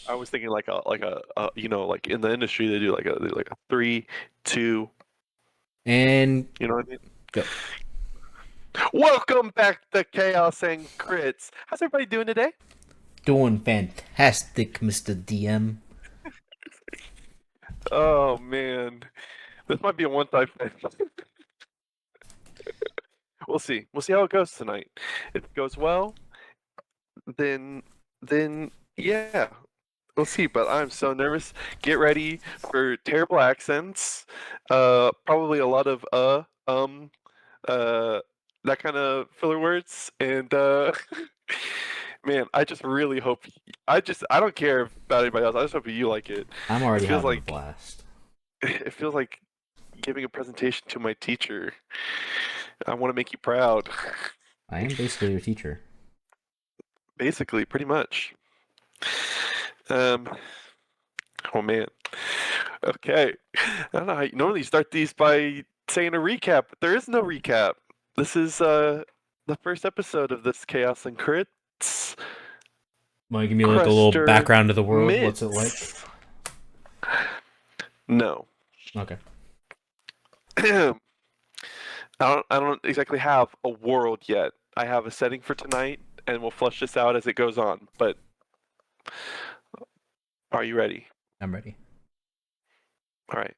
I was thinking like a like in the industry they do like a 3, 2. And You know what I mean? go. Welcome back to Chaos and Crits. How's everybody doing today? Doing fantastic, Mr. DM. Oh man, this might be a one-time thing. We'll see. We'll see how it goes tonight. If it goes well, then then yeah, we'll see. But I'm so nervous. Get ready for terrible accents. Probably a lot of uh, that kind of filler words, and man, I just really hope. I don't care about anybody else. I just hope you like it. I'm It already feels having a like blast. it feels like giving a presentation to my teacher. I want to make you proud. I am basically your teacher. Basically, pretty much. Um. Oh man. Okay. I don't know how normally you start these by saying a recap, but there is no recap. This is the first episode of this Chaos and Crits Want to give me like a little Crester background of the world? What's it like? Midz. No. Okay. I don't exactly have a world yet. I have a setting for tonight, and we'll flush this out as it goes on. But are you ready? I'm ready. All right,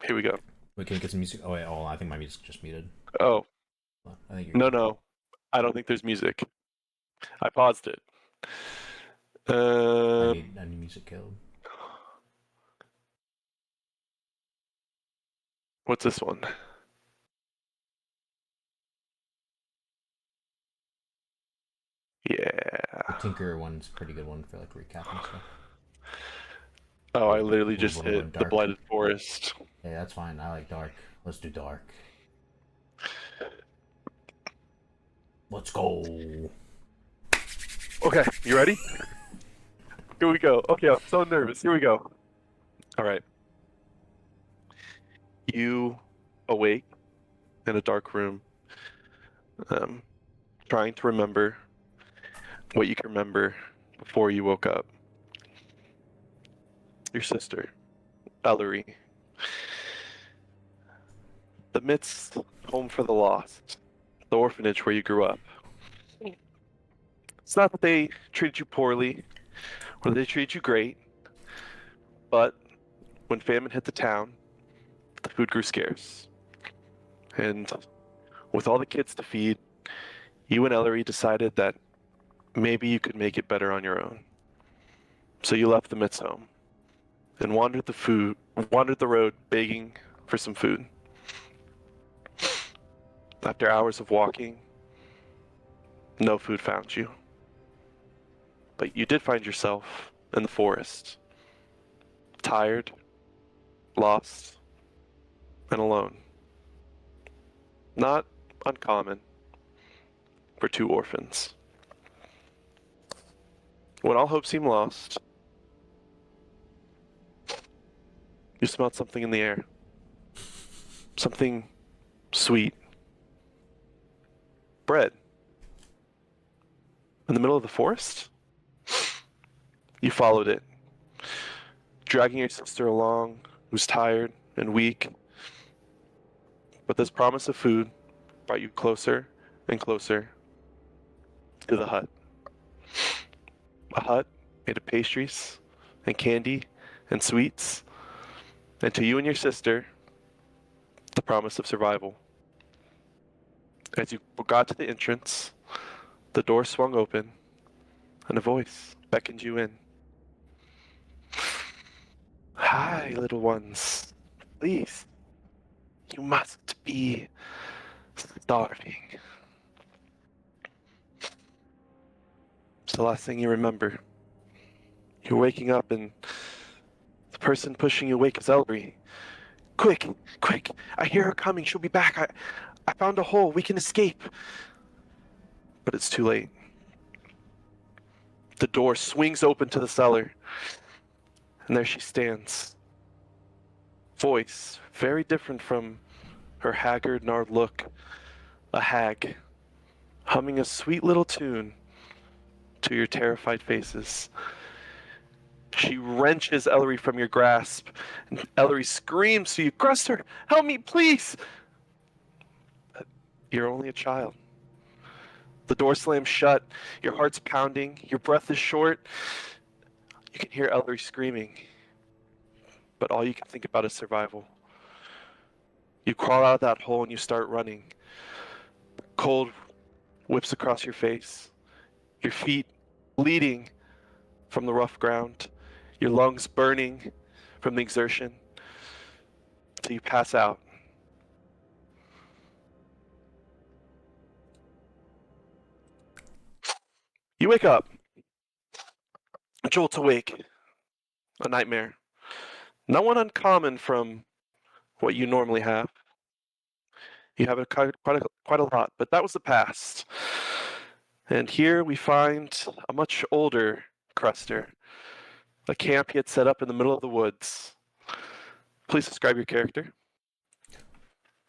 here we go. We can get some music. Oh wait, I think my music's just muted. Oh, I think you're no, good. no. I don't think there's music. I paused it. I Um, need music killed. what's this one? The Yeah. Tinker one's a pretty good one for like recapping stuff. Oh, I Move, literally move just a little hit the dark. Blighted Forest. Hey, that's fine. I like dark. Let's do dark. Let's go. Okay, you ready? Here we go. Okay, I'm so nervous. Here we go. All right. You awake in a dark room, um, trying to remember what you can remember before you woke up. Your sister, Ellery, the Midz home for the lost, the orphanage where you grew up. It's not that they treated you poorly or they treated you great, but when famine hit the town, the food grew scarce. And with all the kids to feed, you and Ellery decided that maybe you could make it better on your own. So you left the Midz home and wandered the road begging for some food. After hours of walking, no food found you. But you did find yourself in the forest, tired, lost, and alone. Not uncommon for two orphans. When all hope seemed lost, you smelled something in the air. Something sweet. Bread. In the middle of the forest? You followed it, dragging your sister along, who's tired and weak. But this promise of food brought you closer and closer to the hut. A hut made of pastries and candy and sweets, and to you and your sister, the promise of survival. As you got to the entrance, the door swung open, and a voice beckoned you in. Hi, little ones. Please, you must be starving. It's the last thing you remember. You're waking up, and the person pushing you awake is Elbry. Quick, quick, I hear her coming. She'll be back. I found a hole. We can escape. But it's too late. The door swings open to the cellar, and there she stands. Voice, very different from her haggard, gnarled look. A hag, humming a sweet little tune to your terrified faces. She wrenches Ellery from your grasp, and Ellery screams to you, Crester, help me, please! But you're only a child. The door slams shut, your heart's pounding, your breath is short. You can hear Ellery screaming, but all you can think about is survival. You crawl out of that hole and you start running. Cold whips across your face, your feet bleeding from the rough ground, your lungs burning from the exertion, till you pass out. You wake up, a jolt awake, a nightmare. Not one uncommon from what you normally have. You have quite a lot, but that was the past. And here we find a much older Crester, a camp he had set up in the middle of the woods. Please describe your character.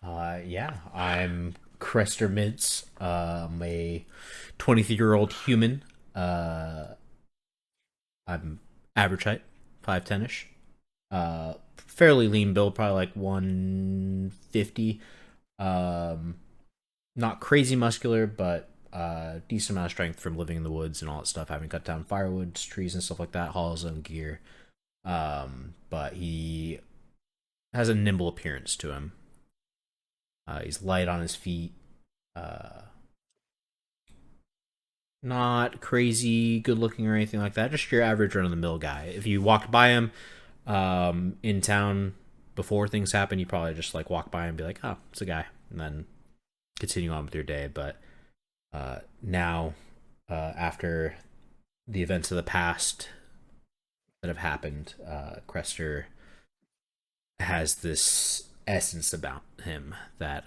Yeah, I'm Crester Midz. I'm a 23-year-old human. I'm average height, 5'10"ish. Fairly lean build, probably like 150. Not crazy muscular, but decent amount of strength from living in the woods and all that stuff, having cut down firewoods, trees, and stuff like that. Hauls his own gear. But he has a nimble appearance to him. He's light on his feet. Not crazy good looking or anything like that. Just your average run of the mill guy. If you walked by him in town before things happen, you probably just like walk by and be like, "Oh, it's a guy," and then continue on with your day. But now, after the events of the past that have happened, Crester has this essence about him that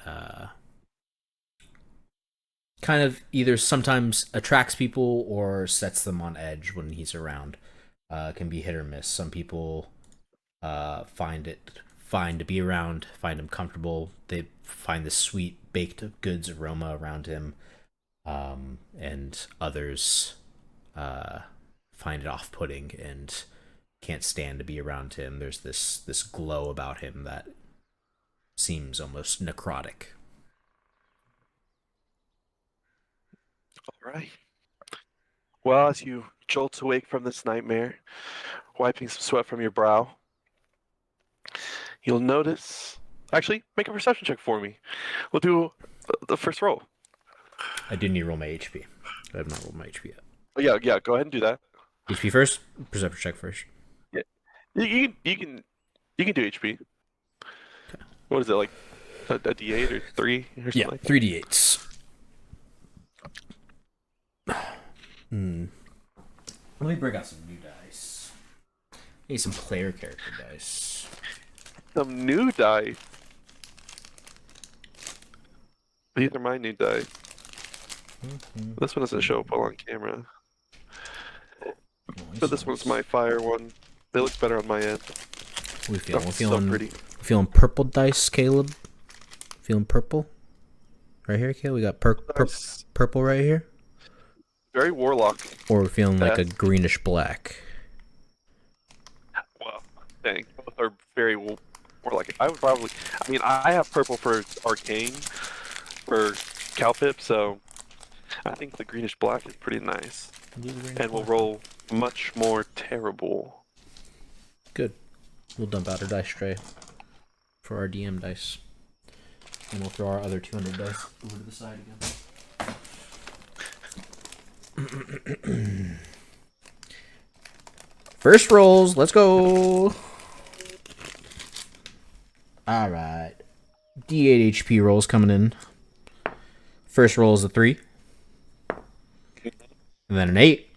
kind of either sometimes attracts people or sets them on edge when he's around. Can be hit or miss. Some people find it fine to be around, find him comfortable. They find the sweet baked goods aroma around him, and others find it off-putting and can't stand to be around him. There's this glow about him that seems almost necrotic. All right. Well, as you jolt awake from this nightmare, wiping some sweat from your brow, you'll notice. Actually, make a perception check for me. We'll do the first roll. I do need to roll my HP. I have not rolled my HP yet. Oh, yeah. Go ahead and do that. HP first. Perception check first. Yeah, you can do HP. Okay. What is it, like a D8 or 3 or something? Yeah, like 3d8s. Let me bring out some new dice. Need some player character dice. Some new dice. These are my new dice. This one doesn't show up well on camera. But this one's my fire one. They look better on my end. We feeling? We're so pretty. Feeling purple dice, Caleb. Feeling purple. Right here, Caleb. We got purple right here. Very warlock. Or we're feeling like a greenish black. Well, dang, both are very warlock. I would probably. I mean, I have purple for arcane, for Calpip, so I think the greenish black is pretty nice. And we'll roll much more terrible. Good. We'll dump out our dice tray for our DM dice. And we'll throw our other 200 dice over to the side again. First rolls, let's go. Alright. D8 HP rolls coming in. First roll is a 3. And then an 8.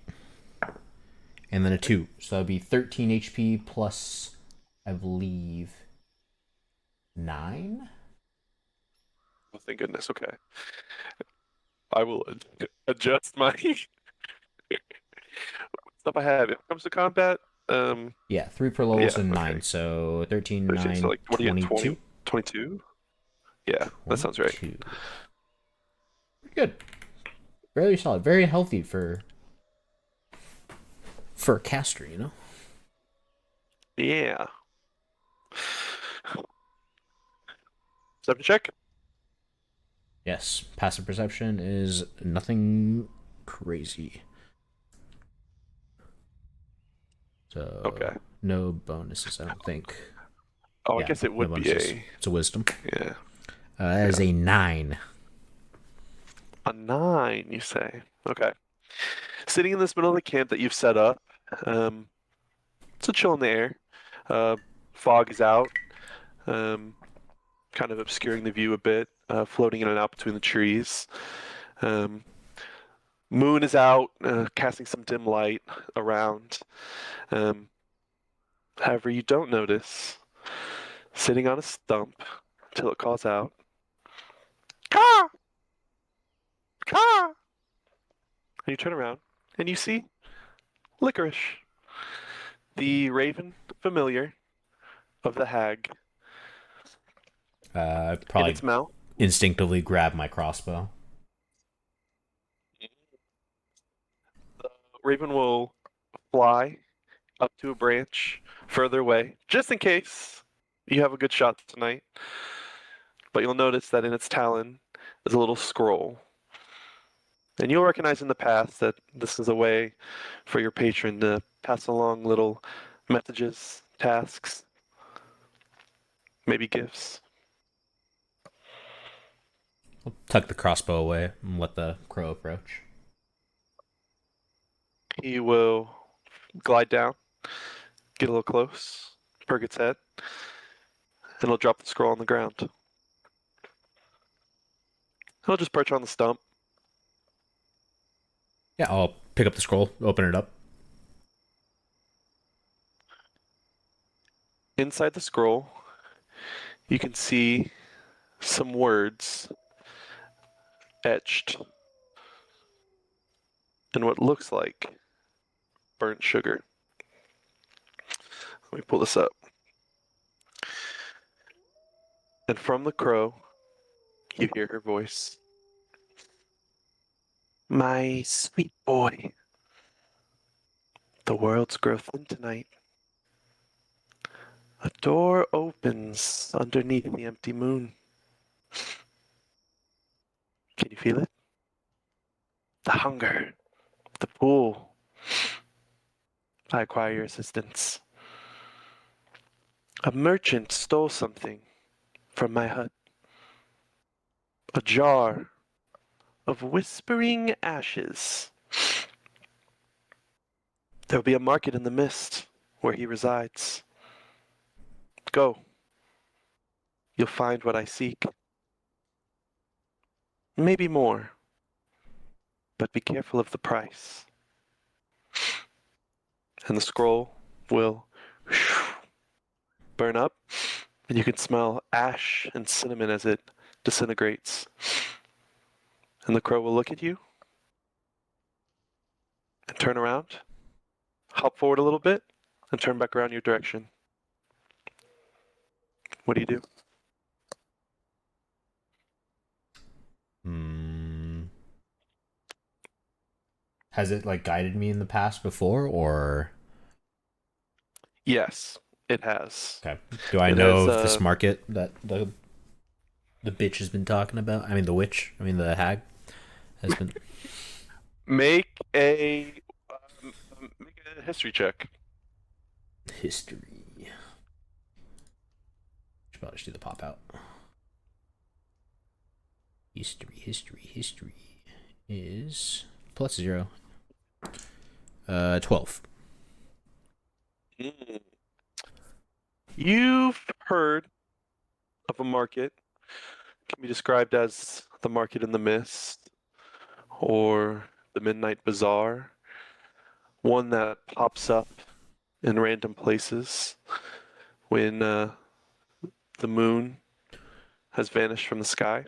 And then a 2. So that'd be 13 HP plus, I believe, 9? Oh, thank goodness. Okay. I will adjust my stuff I have. If it comes to combat, yeah, 3 per levels and 9. So 13, 9, so like, what 22? 22? Yeah, that sounds right. Pretty good. Very solid. Very healthy for a caster, you know? Yeah. Perception check. Yes, passive perception is nothing crazy. So Okay. no bonuses, I don't think. Oh, I Yeah, guess it no would be bonuses. a It's a wisdom. yeah, That is yeah. a 9. A 9, you say? Okay. Sitting in this middle of the camp that you've set up, um, it's a chill in the air. Uh, fog is out, um, kind of obscuring the view a bit, floating in and out between the trees. Um, moon is out, casting some dim light around. Um, however, you don't notice, sitting on a stump till it calls out, "Caw! Caw!" And you turn around and you see Licorice, the raven familiar of the hag, I in probably its mouth. instinctively grab my crossbow. The raven will fly up to a branch further away, just in case you have a good shot tonight. But you'll notice that in its talon is a little scroll. And you'll recognize in the past that this is a way for your patron to pass along little messages, tasks, maybe gifts. Tuck the crossbow away and let the crow approach. He will glide down, get a little close, perk its head, and he'll drop the scroll on the ground. He'll just perch on the stump. Yeah, I'll pick up the scroll, open it up. Inside the scroll, you can see some words etched in what looks like burnt sugar. Let me pull this up. And from the crow, you hear her voice. My sweet boy, the world's grow thin tonight. A door opens underneath the empty moon. Can you feel it? The hunger, the pull. I require your assistance. A merchant stole something from my hut. A jar of whispering ashes. There will be a market in the mist where he resides. Go. You'll find what I seek. Maybe more, but be careful of the price. And the scroll will burn up, and you can smell ash and cinnamon as it disintegrates. And the crow will look at you and turn around, hop forward a little bit, and turn back around your direction. What do you do? Hmm. Has it like guided me in the past before, or Yes, it has. okay? Do I It know has of this market that the bitch has been talking about? I mean, the witch. I mean, the hag has been. make a make a history check. History. Should probably just do the pop out. History is +0. 12. Mm. You've heard of a market. Can be described as the market in the mist or the midnight bazaar. One that pops up in random places when the moon has vanished from the sky.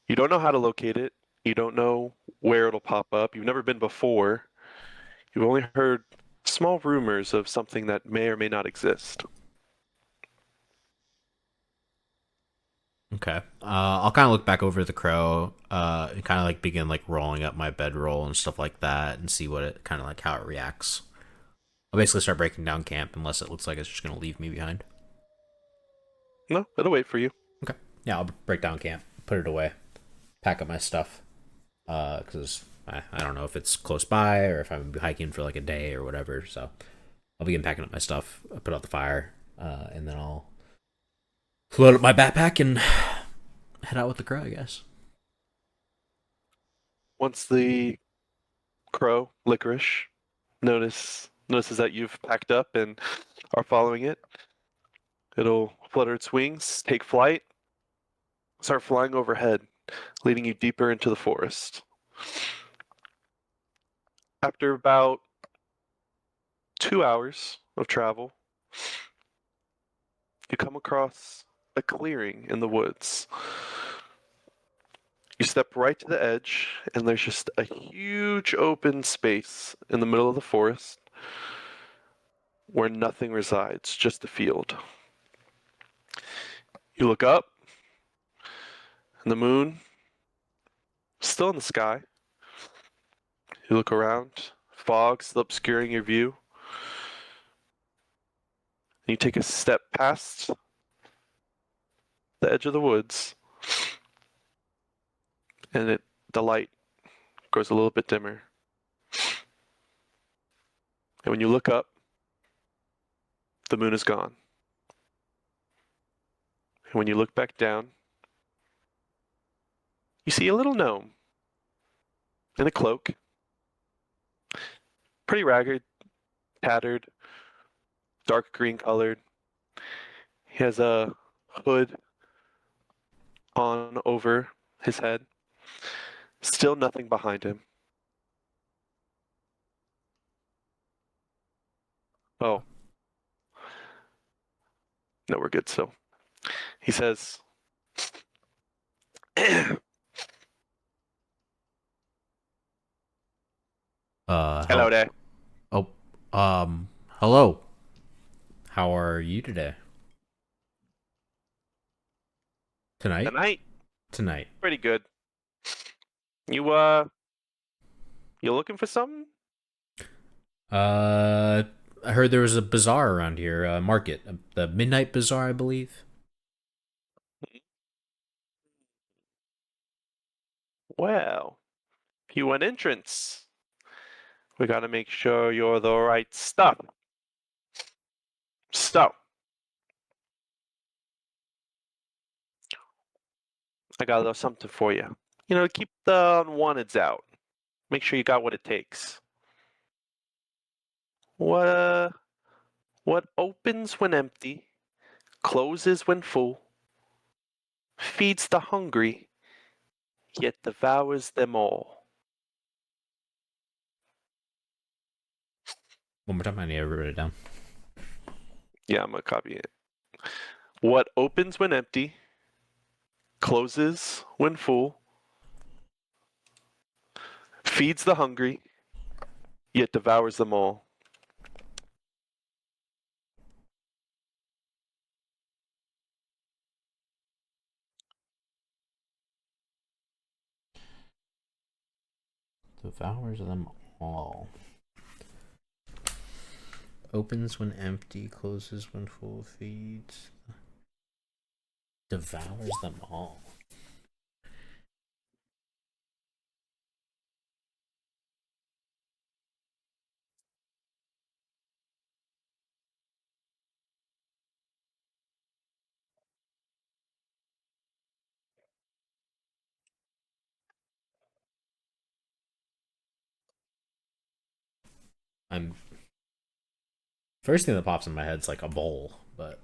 You don't know how to locate it. You don't know where it'll pop up. You've never been before. You've only heard small rumors of something that may or may not exist. Okay. I'll kind of look back over the crow, and kind of like begin like rolling up my bedroll and stuff like that, and see what it kind of like how it reacts. I'll basically start breaking down camp unless it looks like it's just gonna leave me behind. No, it'll wait for you. Okay. Yeah, I'll break down camp, put it away, pack up my stuff. Because I don't know if it's close by or if I'm hiking for like a day or whatever. So I'll begin packing up my stuff, put out the fire, and then I'll load up my backpack and head out with the crow, I guess. Once the crow, licorice, notices that you've packed up and are following it, it'll flutter its wings, take flight, start flying overhead, leading you deeper into the forest. After about 2 hours of travel, you come across a clearing in the woods. You step right to the edge, and there's just a huge open space in the middle of the forest where nothing resides, just a field. You look up, and the moon still in the sky. You look around, fog still obscuring your view. And you take a step past the edge of the woods, and the light grows a little bit dimmer. And when you look up, the moon is gone. And when you look back down, you see a little gnome in a cloak, pretty ragged, tattered, dark green colored. He has a hood on over his head. Still nothing behind him. Oh, no, we're good still. He says, Hello. hello there. Oh, hello. How are you today? Tonight? Tonight, Tonight. pretty good. You, you looking for something? Uh, I heard there was a bazaar around here, market, the Midnight Bazaar, I believe. Well, if you want entrance, we gotta make sure you're the right stuff. So, I got a little something for you. You know, keep the unwanteds out. Make sure you got what it takes. What, uh, what opens when empty, closes when full, feeds the hungry, yet devours them all. One more time, I need to write it down. Yeah, I'm gonna copy it. What opens when empty, closes when full, feeds the hungry, yet devours them all. Devours them all. Opens when empty, closes when full, feeds. Devours them all. I'm First thing that pops in my head is like a bowl, but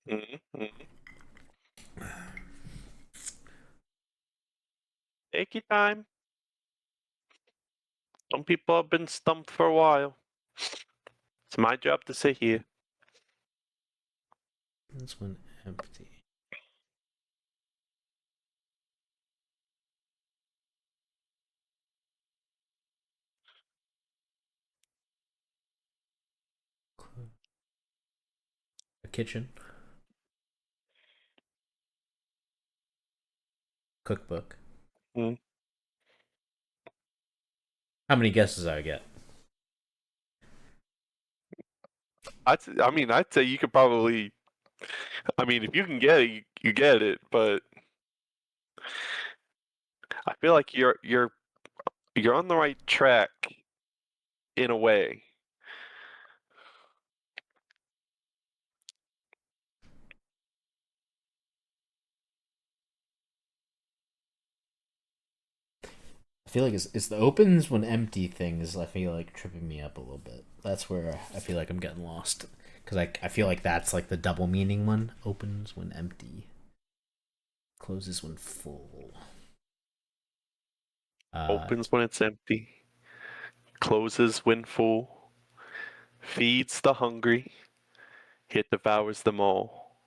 Mm-hmm. Take your time. Some people have been stumped for a while. It's my job to sit here. this one empty. A kitchen, cookbook. Mm. How many guesses I get? I'd say you could probably. I mean, if you can get it, you get it. But I feel like you're on the right track in a way. I feel like it's the opens when empty things. I feel like tripping me up a little bit. That's where I feel like I'm getting lost because I feel like that's like the double meaning one. Opens when empty, closes when full. Uh, Opens when it's empty, closes when full, feeds the hungry, it devours them all.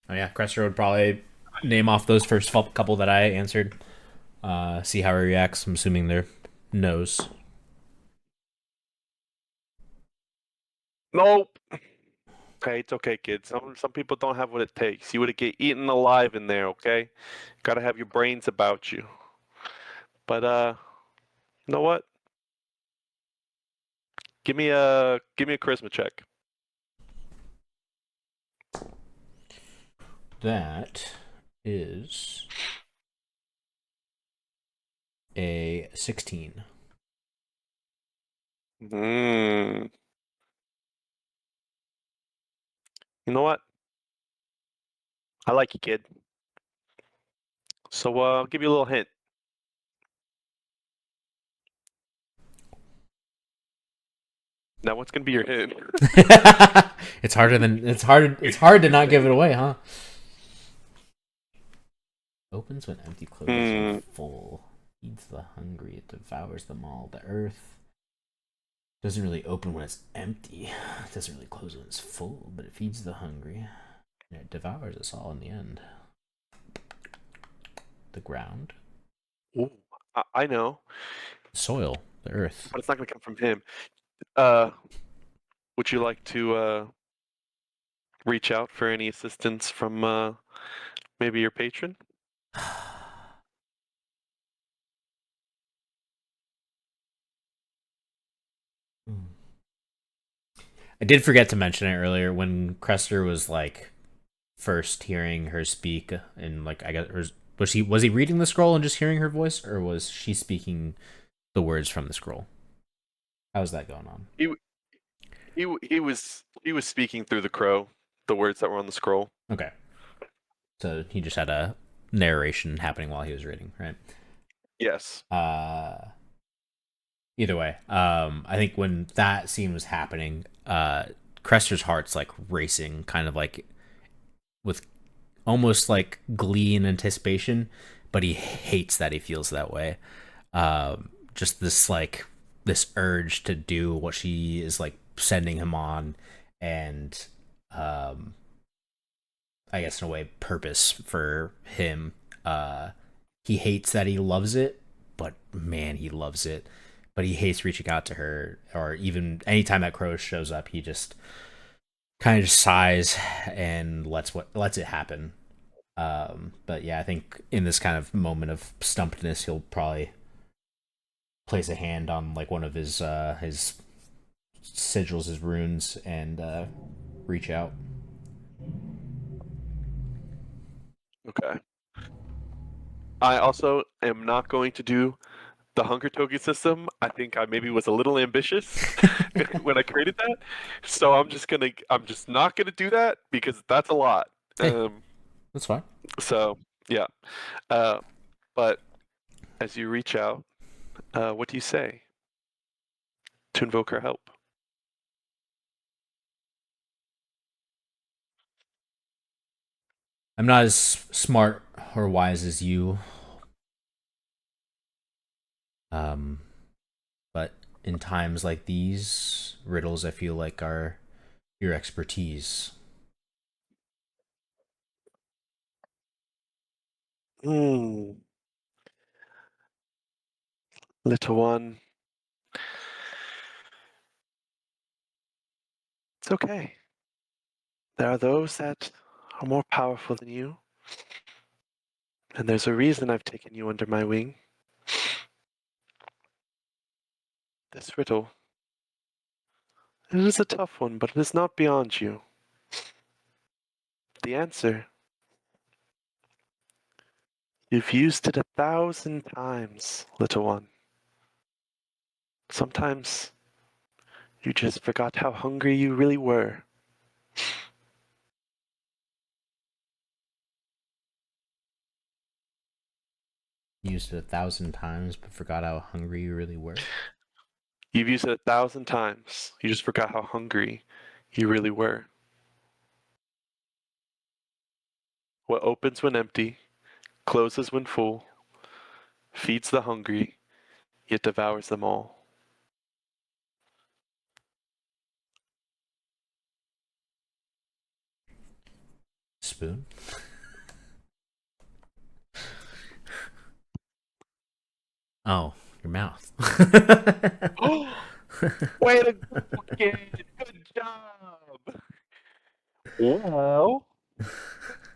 oh yeah, Crester would probably name off those first couple that I answered. See how he reacts. I'm assuming they're no's. Nope. Okay, it's okay, kid. Some people don't have what it takes. You would get eaten alive in there. Okay, gotta have your brains about you. But you know what? Give me a charisma check. That is a 16. Hmm. You know what? I like you, kid. So I'll give you a little hint. Now, what's gonna be your hint? It's hard to not give it away, huh? Opens when empty, closes when Hmm. full. Feeds the hungry, it devours them all. The earth doesn't really open when it's empty. It doesn't really close when it's full, but it feeds the hungry. And it devours us all in the end. The ground, Ooh, I know, the soil, the earth. but it's not gonna come from him. Uh, would you like to reach out for any assistance from maybe your patron? I did forget to mention it earlier when Crester was like first hearing her speak, and like I guess was he reading the scroll and just hearing her voice, or was she speaking the words from the scroll? How's that going on? He he was speaking through the crow, the words that were on the scroll. Okay, so he just had a narration happening while he was reading, right? Yes. Uh, Either way, I think when that scene was happening, Crester's heart's like racing, kind of like with almost like glee and anticipation, but he hates that he feels that way. Just this urge to do what she is like sending him on, and um, I guess in a way purpose for him. He hates that he loves it, but man, he loves it. But he hates reaching out to her, or even anytime that crow shows up, he just kind of just sighs and lets it happen. But yeah, I think in this kind of moment of stumpedness, he'll probably place a hand on like one of his sigils, his runes, and reach out. Okay. I also am not going to do the hunger token system. I think I maybe was a little ambitious when I created that. So I'm just not gonna do that because that's a lot. Hey, Um, that's fine. so yeah. Uh, but as you reach out, what do you say to invoke her help? I'm not as smart or wise as you, um, but in times like these, riddles I feel like are your expertise. Hmm, little one, it's okay. There are those that are more powerful than you, And there's a reason I've taken you under my wing. This riddle. It is a tough one, but it is not beyond you. The answer. You've used it 1,000 times, little one. Sometimes you just forgot how hungry you really were. Used it 1,000 times, but forgot how hungry you really were. You've used it 1,000 times. You just forgot how hungry you really were. What opens when empty, closes when full, feeds the hungry, yet devours them all. Spoon. Oh, your mouth. Way to go, kid! Good job! Well,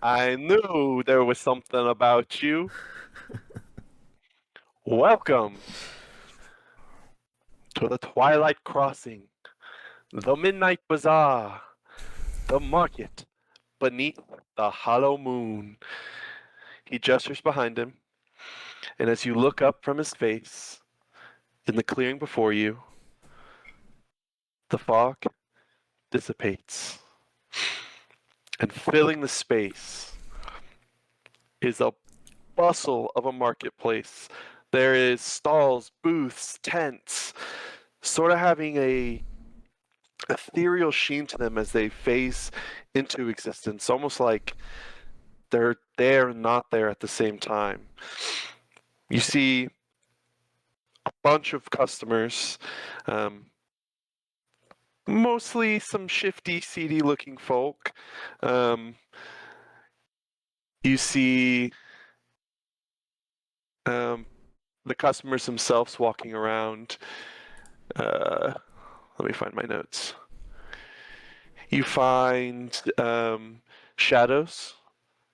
I knew there was something about you. Welcome to the Twilight Crossing, the Midnight Bazaar, the market beneath the hollow moon. He gestures behind him, and as you look up from his face, in the clearing before you, the fog dissipates, and filling the space is a bustle of a marketplace. There is stalls, booths, tents, sort of having a ethereal sheen to them as they phase into existence, almost like they're there and not there at the same time. You see a bunch of customers, um, mostly some shifty, seedy looking folk. Um, you see um, the customers themselves walking around. Let me find my notes. You find shadows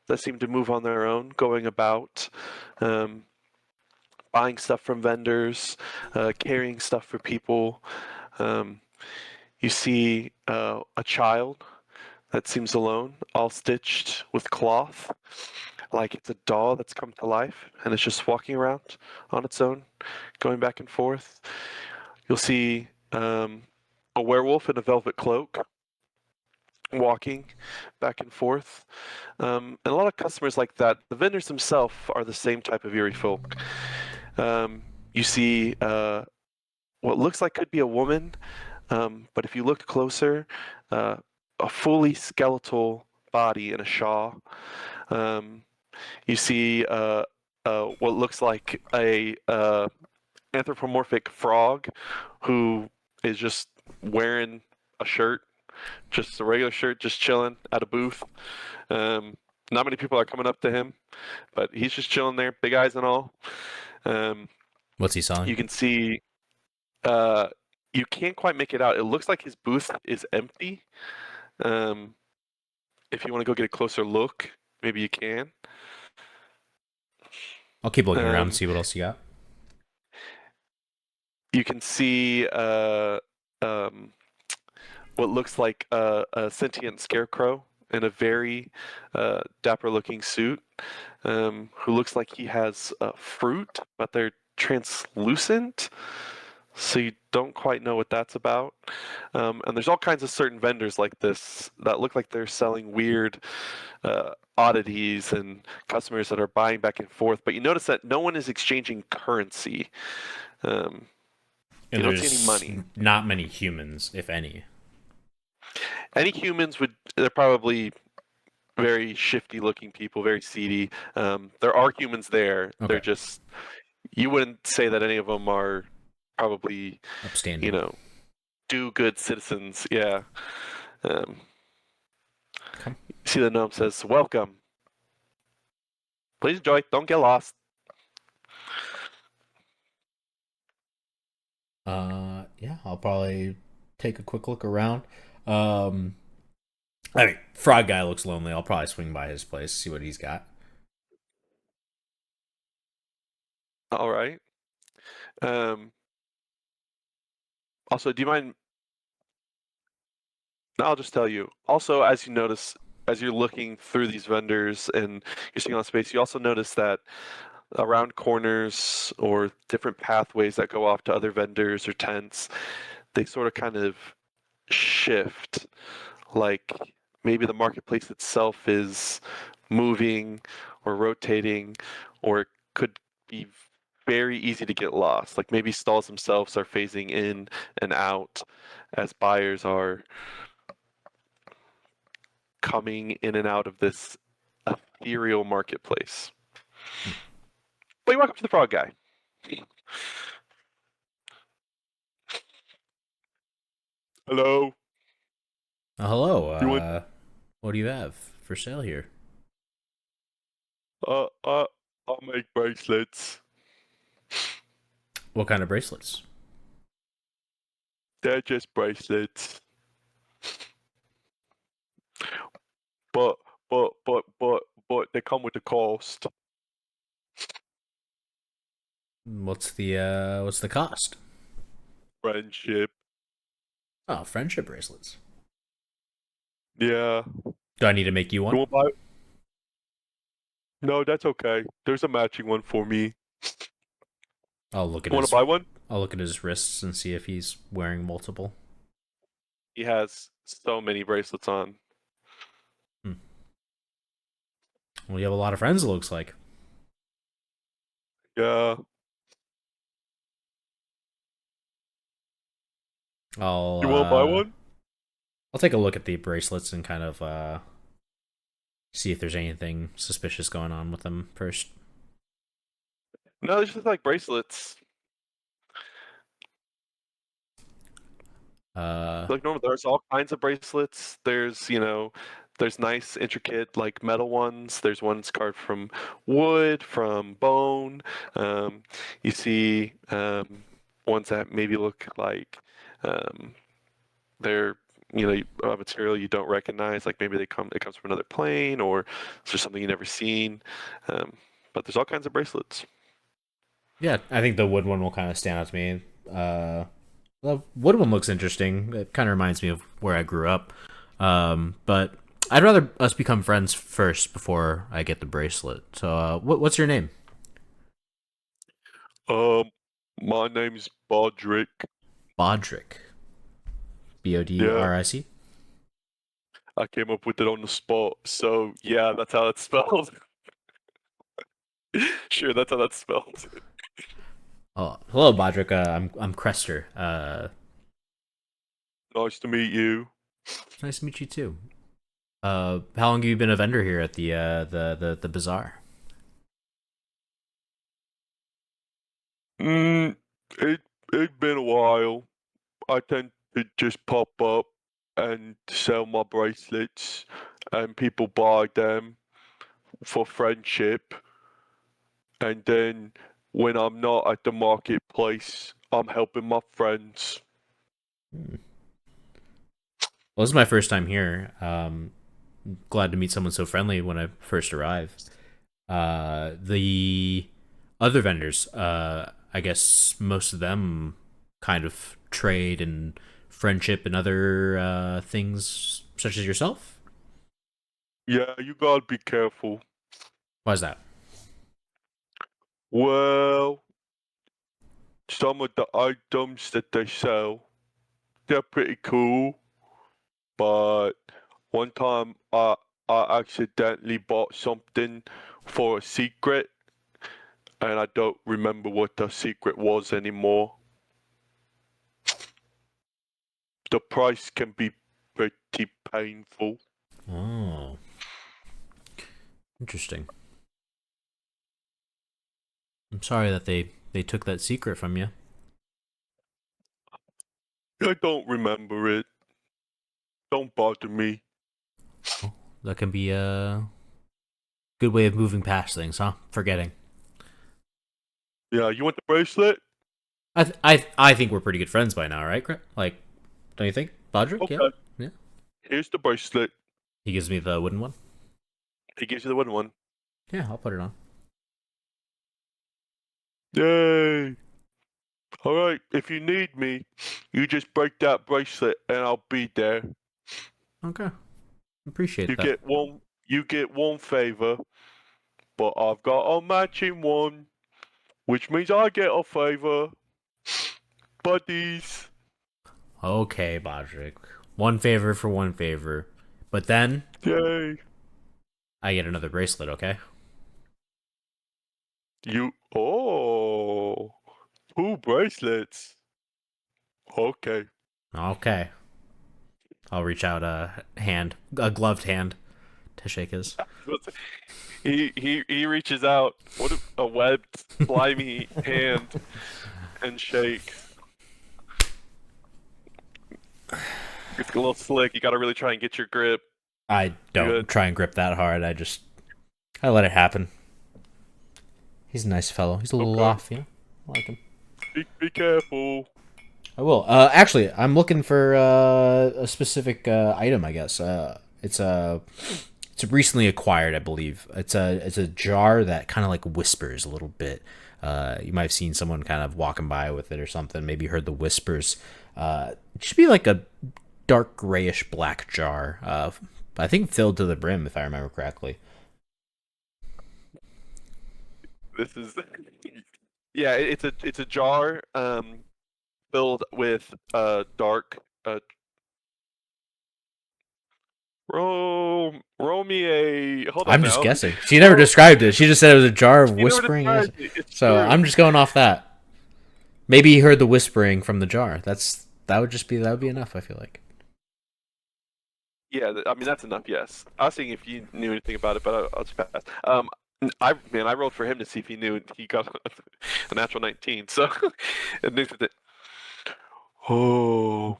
that seem to move on their own, going about, um, buying stuff from vendors, carrying stuff for people. Um, you see a child that seems alone, all stitched with cloth, like it's a doll that's come to life and it's just walking around on its own, going back and forth. You'll see a werewolf in a velvet cloak walking back and forth. And a lot of customers like that. The vendors themselves are the same type of eerie folk. You see what looks like could be a woman, but if you look closer, uh, a fully skeletal body in a shawl. Um, you see what looks like a anthropomorphic frog who is just wearing a shirt, just a regular shirt, just chilling at a booth. Um, Not many people are coming up to him, but he's just chilling there, big eyes and all. Um, What's he selling? you can see, uh, you can't quite make it out. It looks like his booth is empty. Um, if you want to go get a closer look, maybe you can. I'll keep looking around and Um, see what else you got. you can see um, what looks like a sentient scarecrow in a very dapper looking suit, who looks like he has fruit, but they're translucent. So you don't quite know what that's about. And there's all kinds of certain vendors like this that look like they're selling weird oddities and customers that are buying back and forth. But you notice that no one is exchanging currency. Um, you And don't see any there's money. not many humans, if any. Any humans would, they're probably very shifty looking people, very seedy. There are humans there. They're Okay. just, you wouldn't say that any of them are probably, you Upstanding. know, do good citizens. Yeah. Um, Come. you see the gnome says, "Welcome. Please enjoy. Don't get lost." Yeah, I'll probably take a quick look around. Um, I mean, Frog Guy looks lonely. I'll probably swing by his place, see what he's got. All right. Um, Also, do you mind? No, I'll just tell you. Also, as you notice, as you're looking through these vendors and you're seeing all the space, you also notice that around corners or different pathways that go off to other vendors or tents, they sort of kind of shift. Like maybe the marketplace itself is moving or rotating, or it could be very easy to get lost. Like maybe stalls themselves are phasing in and out as buyers are coming in and out of this ethereal marketplace. But you walk up to the frog guy. Hello. Hello. You want What do you have for sale here? I'll make bracelets. What kind of bracelets? They're just bracelets. But they come with a cost. What's the cost? Friendship. Oh, friendship bracelets. Yeah. Do I need to make you You one? want to buy? No, that's okay. There's a matching one for me. I'll look at You want to his buy one? I'll look at his wrists and see if he's wearing multiple. He has so many bracelets on. Hmm. Well, you have a lot of friends. It looks like. Yeah. I'll You want to buy uh, one? I'll take a look at the bracelets and kind of see if there's anything suspicious going on with them first. No, they're just like bracelets. Uh, Like normal, there's all kinds of bracelets. There's nice, intricate, like metal ones. There's ones carved from wood, from bone. Um, you see ones that maybe look like um, they're a material you don't recognize. Like maybe it comes from another plane, or it's just something you never seen. Um, but there's all kinds of bracelets. yeah, I think the wood one will kind of stand out to me. The wood one looks interesting. It kind of reminds me of where I grew up. But I'd rather us become friends first before I get the bracelet. So, what's your name? Um, my name's Bodrick. Bodrick. Yeah. Bodric. I came up with it on the spot. So yeah, that's how it's spelled. Sure, that's how that's spelled. Oh, hello, Bodrick. I'm Crester. Nice to meet you. It's nice to meet you too. How long have you been a vendor here at the bazaar? Mm, it it's been a while. I tend to just pop up and sell my bracelets, and people buy them for friendship. And then when I'm not at the marketplace, I'm helping my friends. Hmm. Well, this is my first time here. Glad to meet someone so friendly when I first arrived. The other vendors, I guess most of them kind of trade and friendship and other things such as yourself. Yeah, you gotta be careful. Why is that? Well, some of the items that they sell, they're pretty cool, but one time I accidentally bought something for a secret, and I don't remember what the secret was anymore. The price can be pretty painful. Oh, interesting. I'm sorry that they took that secret from you. I don't remember it. Don't bother me. Well, that can be a good way of moving past things, huh? Forgetting. Yeah, you want the bracelet? I think we're pretty good friends by now, right? Like, don't you think, Bodrick? Yeah, Okay, yeah. here's the bracelet. He gives me the wooden one. He gives you the wooden one. Yeah, I'll put it on. Yay! Alright, if you need me, you just break that bracelet and I'll be there. Okay. Appreciate You that. get one favor, but I've got a matching one, which means I get a favor. Buddies. Okay, Bodrick. One favor for one favor. But then Yay. I get another bracelet, okay? Oh, 2 bracelets. Okay. Okay. I'll reach out a gloved hand to shake his. He reaches out. What a webbed, slimy hand and shake. It's a little slick. You got to really try and get your grip. I don't Good. try and grip that hard. I let it happen. He's a nice fellow. He's a little Okay. off, you know. I like him. Be careful. I will. Actually, I'm looking for a specific item. I guess it's recently acquired. I believe it's a jar that kind of like whispers a little bit. You might have seen someone kind of walking by with it or something. Maybe heard the whispers. It should be like a dark grayish black jar. I think filled to the brim, if I remember correctly. This is yeah. It's a jar filled with dark roll me a. Hold on I'm just now. guessing. She never described it. She just said it was a jar of You never whispering. described it. It's So true. I'm just going off that. Maybe he heard the whispering from the jar. That would be enough. I feel like. Yeah, I mean that's enough. Yes, I was seeing if you knew anything about it, but I'll just pass. I rolled for him to see if he knew. He got a natural 19. So, and this is it. Oh,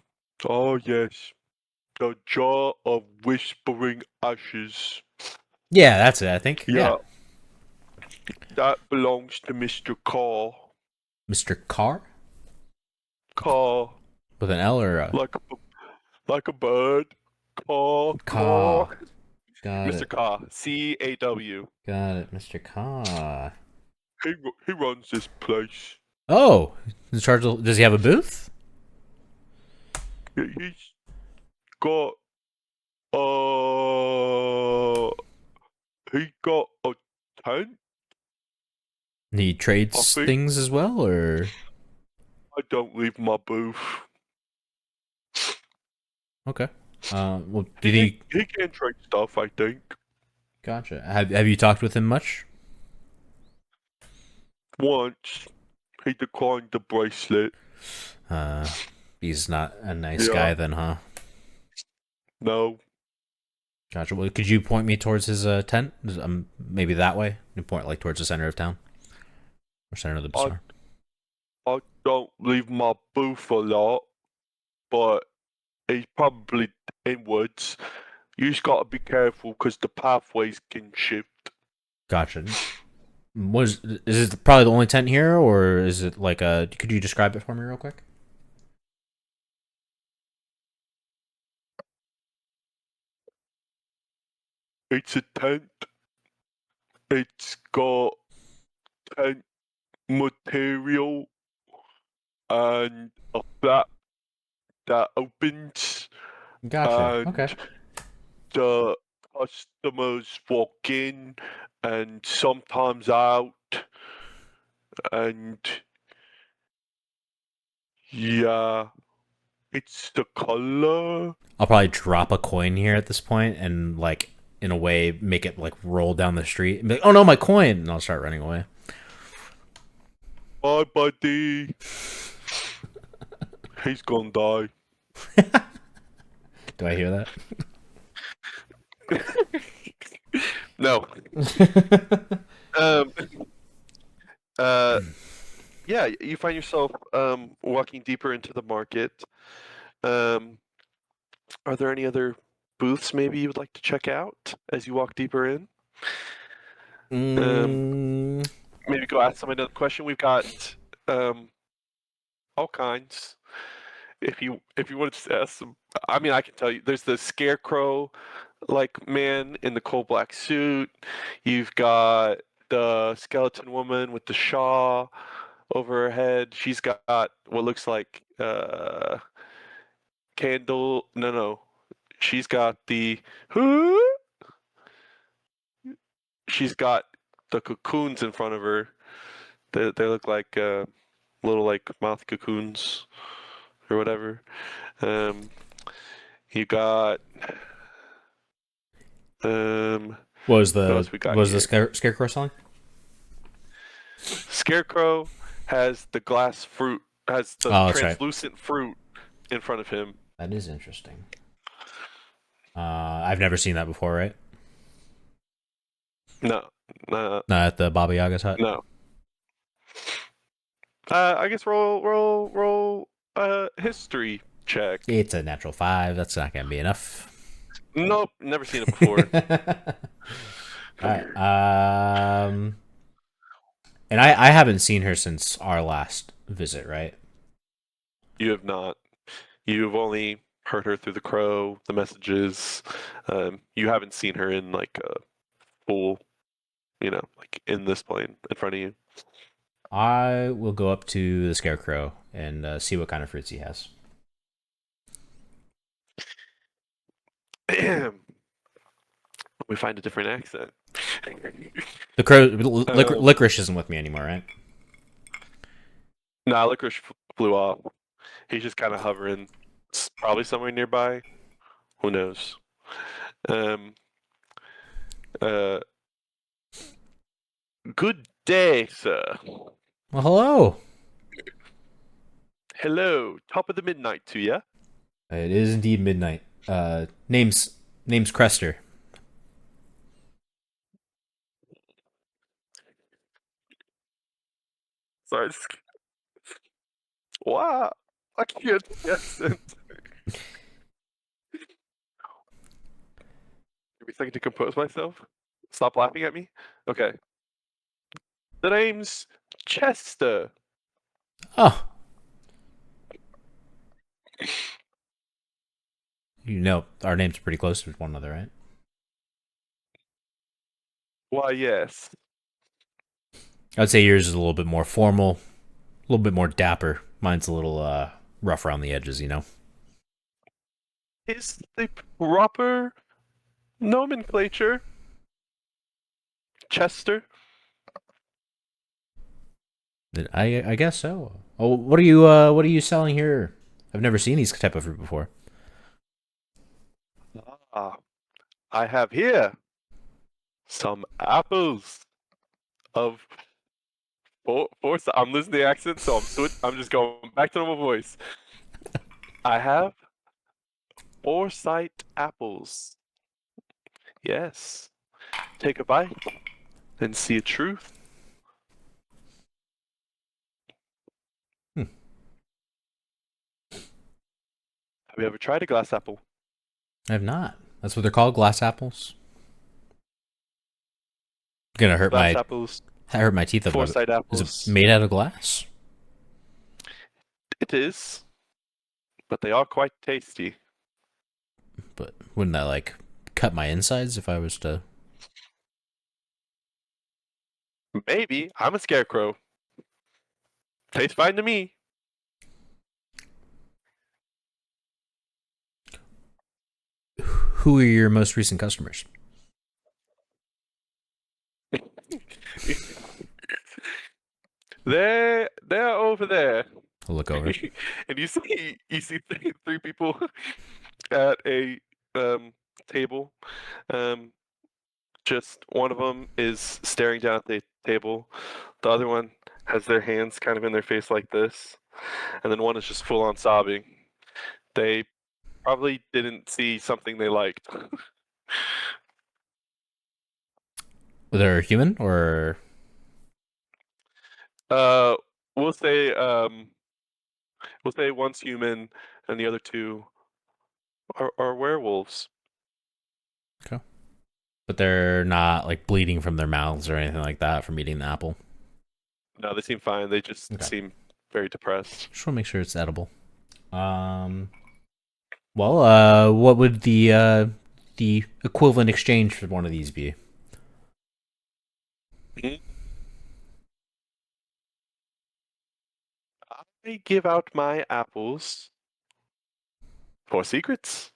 oh yes, the jar of whispering ashes. Yeah, that's it. I think. Yeah, that belongs to Mr. Carr. Mr. Carr Carr, with an L or a like a bird. Carr, Caw. Carr. Got Mr. it. Carr, CAW. Got it, Mr. Carr. He runs this place. Oh, in charge of, does he have a booth? He's got uh he got a tent. And he trades think. things as well, or I don't leave my booth. okay. Well, did he? He can trade stuff, I think. Gotcha. Have you talked with him much? Once he declined the bracelet. He's not a nice Yeah. guy then, huh? No. Gotcha. Well, could you point me towards his tent? Maybe that way. You point like towards the center of town, or center of the bazaar. I don't leave my booth a lot, but he's probably inwards. You just gotta be careful because the pathways can shift. Gotcha. Is it probably the only tent here, or is it like a? Could you describe it for me real quick? It's a tent. It's got tent material and a flap that opens, Gotcha. and Okay. the customers walk in and sometimes out, and yeah, it's the color. I'll probably drop a coin here at this point and like in a way make it like roll down the street and be like, oh no, my coin, and I'll start running away. Bye, buddy. He's gonna die. Do I hear that? No. Yeah, you find yourself walking deeper into the market. Are there any other booths maybe you would like to check out as you walk deeper in? Maybe go ask somebody another question. We've got all kinds. If you want to ask them, I mean, I can tell you. There's the scarecrow like man in the coal black suit. You've got the skeleton woman with the shawl. over her head. She's got what looks like candle. No, no. She's got the. She's got the cocoons in front of her. They look like little like moth cocoons or whatever. Um, you got What was what the else we what got was the here? scarecrow selling? Scarecrow has the glass fruit, has the Oh, that's right. translucent fruit in front of him. That is interesting. I've never seen that before, right? No, no, Not at the Baba Yaga's hut. no. I guess roll history check. It's a natural 5. That's not gonna be enough. Nope, never seen it before. All right. And I haven't seen her since our last visit, right? You have not. You've only heard her through the crow, the messages. You haven't seen her in like a full, like in this plane in front of you. I will go up to the scarecrow and see what kind of fruits he has. We find a different accent. The crow, um, licorice isn't with me anymore, right? nah, licorice flew off. He's just kind of hovering, probably somewhere nearby. Who knows? Um, uh, good day, sir. Well, hello. Hello, top of the midnight to ya. It is indeed midnight. Name's Crester. Sorry, wow, I can't do the accent. Give me a second to compose myself. Stop laughing at me. Okay. The name's Chester. Oh, you know our names are pretty close to one another, right? Why, yes. I'd say yours is a little bit more formal, a little bit more dapper. Mine's a little rough around the edges, you know. Is the proper nomenclature Chester? I guess so. Oh, what are you selling here? I've never seen these type of fruit before. Ah, I have here some apples of I'm losing the accent, so I'm just going back to normal voice. I have foresight apples. Yes. Take a bite and see a truth. Hmm. Have you ever tried a glass apple? I have not. That's what they're called, glass apples. Gonna Glass apples, hurt my teeth up. foresight Is it apples. made out of glass? It is, but they are quite tasty. But wouldn't that like cut my insides if I was to? Maybe. I'm a scarecrow. Tastes fine to me. Who are your most recent customers? They're over there. I'll look over. And you see three people at a table. Um, just one of them is staring down at the table. The other one has their hands kind of in their face like this, and then one is just full on sobbing. They probably didn't see something they liked. They're human or uh, we'll say one's human and the other two are werewolves. okay. But they're not like bleeding from their mouths or anything like that from eating the apple. No, they seem fine. They just Okay. seem very depressed. Just want to make sure it's edible. Um. Well, what would the equivalent exchange for one of these be? Mhm. I give out my apples for secrets.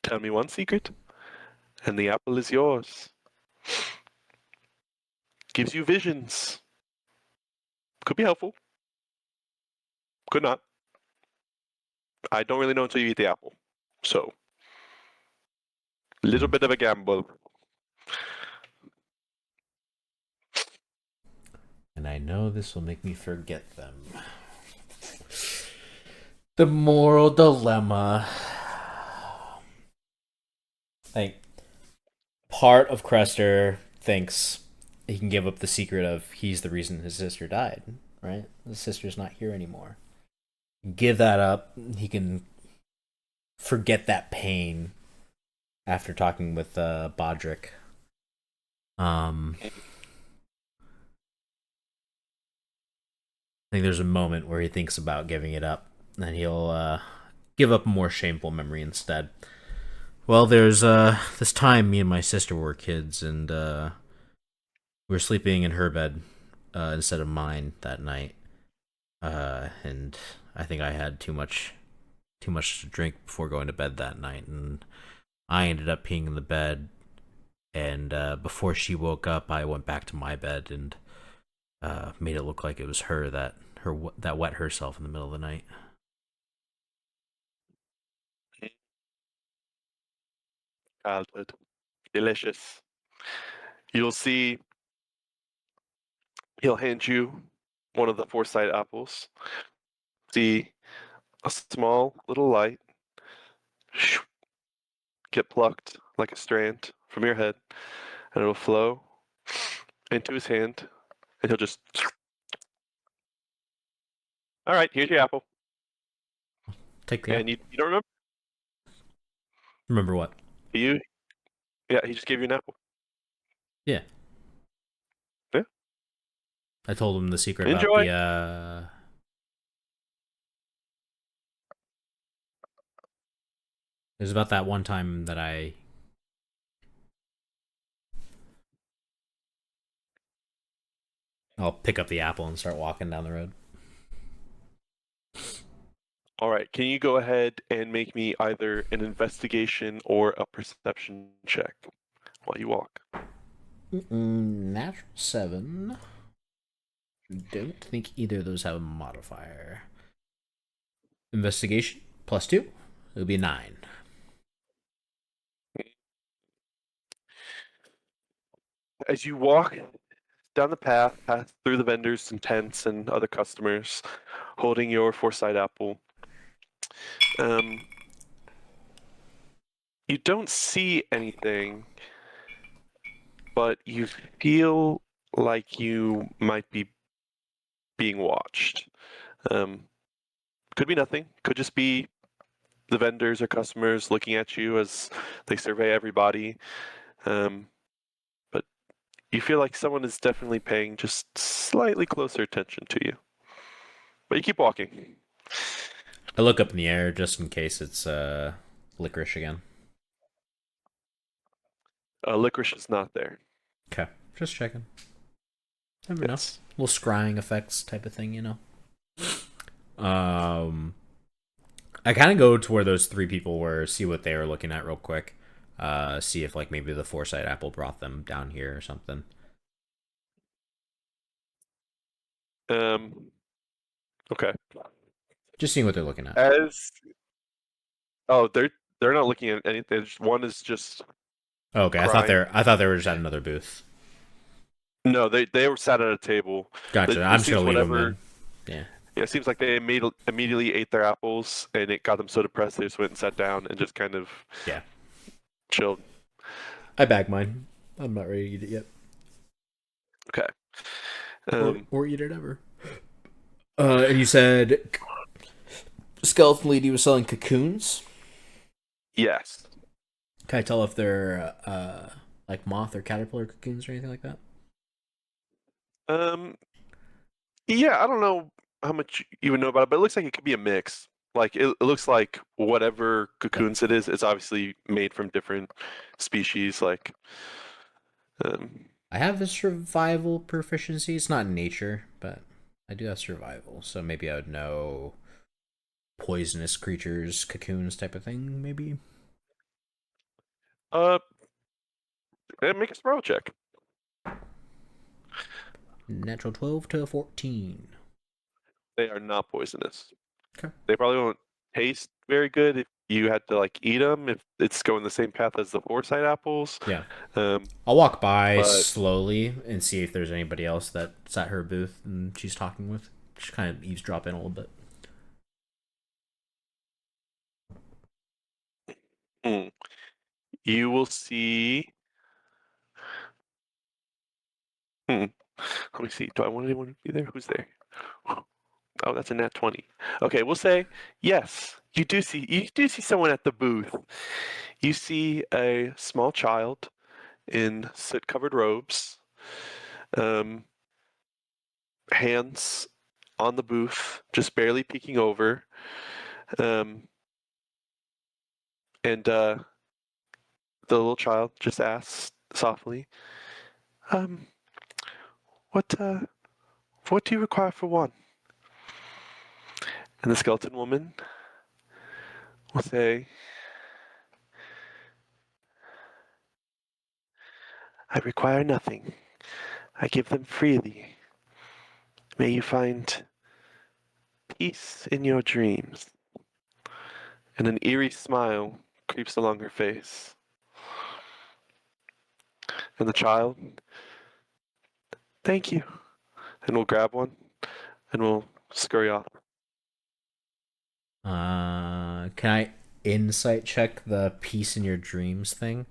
Tell me one secret, and the apple is yours. Gives you visions. Could be helpful. Could not. I don't really know until you eat the apple. So, little bit of a gamble. And I know this will make me forget them. The moral dilemma. Like, part of Crester thinks he can give up the secret of he's the reason his sister died, right? His sister's not here anymore. Give that up. He can forget that pain after talking with Bodrick. I think there's a moment where he thinks about giving it up, and he'll give up a more shameful memory instead. Well, there's this time me and my sister were kids, and we were sleeping in her bed instead of mine that night. And I think I had too much to drink before going to bed that night, and I ended up peeing in the bed. And before she woke up, I went back to my bed and made it look like it was her that wet herself in the middle of the night. Childhood. Delicious. You'll see he'll hand you one of the foresight apples. See a small little light get plucked like a strand from your head, and it'll flow into his hand, and he'll just. All right, here's your apple. Take the And you don't remember? Remember what? You? Yeah, he just gave you an apple. Yeah. Yeah. I told him the secret about Enjoy. the it was about that one time that I'll pick up the apple and start walking down the road. All right, can you go ahead and make me either an investigation or a perception check while you walk? Natural 7. Don't think either of those have a modifier. Investigation +2. It would be 9. As you walk down the path, through the vendors and tents and other customers, holding your foresight apple, you don't see anything, but you feel like you might be being watched. Could be nothing. Could just be the vendors or customers looking at you as they survey everybody. But you feel like someone is definitely paying just slightly closer attention to you. But you keep walking. I look up in the air just in case it's licorice again. Licorice is not there. Okay, just checking. Never know. Yes. Little scrying effects type of thing, you know. I kind of go to where those 3 people were, see what they were looking at real quick. See if like maybe the foresight apple brought them down here or something. Okay. Just seeing what they're looking at. They're not looking at anything. One is just Okay, crying. I thought they were just at another booth. No, they were sat at a table. Gotcha. It I'm just seems gonna leave them whatever. then. Yeah. Yeah, it seems like they immediately ate their apples, and it got them so depressed they just went and sat down and just kind of Yeah. chilled. I bagged mine. I'm not ready to eat it yet. Okay. Or eat it ever. And you said Skeleton Lady was selling cocoons? Yes. Can I tell if they're like moth or caterpillar cocoons or anything like that? Yeah, I don't know how much you would know about it, but it looks like it could be a mix. Like it looks like whatever cocoons it is, it's obviously made from different species. Like, um, I have a survival proficiency. It's not in nature, but I do have survival. So maybe I would know poisonous creatures, cocoons type of thing, maybe. Uh, make a survival check. Natural 12 to 14. They are not poisonous. Okay. They probably won't taste very good if you had to like eat them. If it's going the same path as the foresight apples. Yeah. Um, I'll walk by but slowly and see if there's anybody else that's at her booth and she's talking with. Just kind of eavesdrop in a little bit. hmm, you will see. Hmm, let me see. Do I want anyone to be there? Who's there? Oh, that's a nat 20. Okay, we'll say yes. You do see someone at the booth. You see a small child in soot-covered robes, um, hands on the booth, just barely peeking over, um, and the little child just asks softly, um, "What what do you require for one?" And the skeleton woman will say, "I require nothing. I give them freely. May you find peace in your dreams." And an eerie smile creeps along her face. And the child, "Thank you." And we'll grab one and we'll scurry off. Can I insight check the peace in your dreams thing?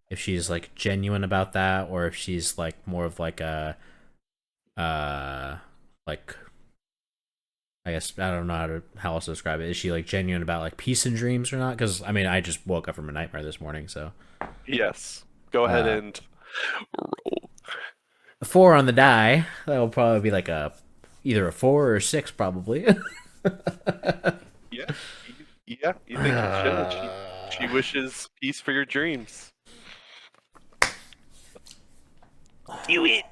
If she's like genuine about that, or if she's like more of like a, uh, like I guess I don't know how else to describe it. Is she like genuine about like peace in dreams or not? Because I mean, I just woke up from a nightmare this morning, so Yes. Go ahead uh, and roll. 4 on the die. That will probably be like a either a 4 or 6, probably. Yeah. Yeah, you think it should. She wishes peace for your dreams. Do it.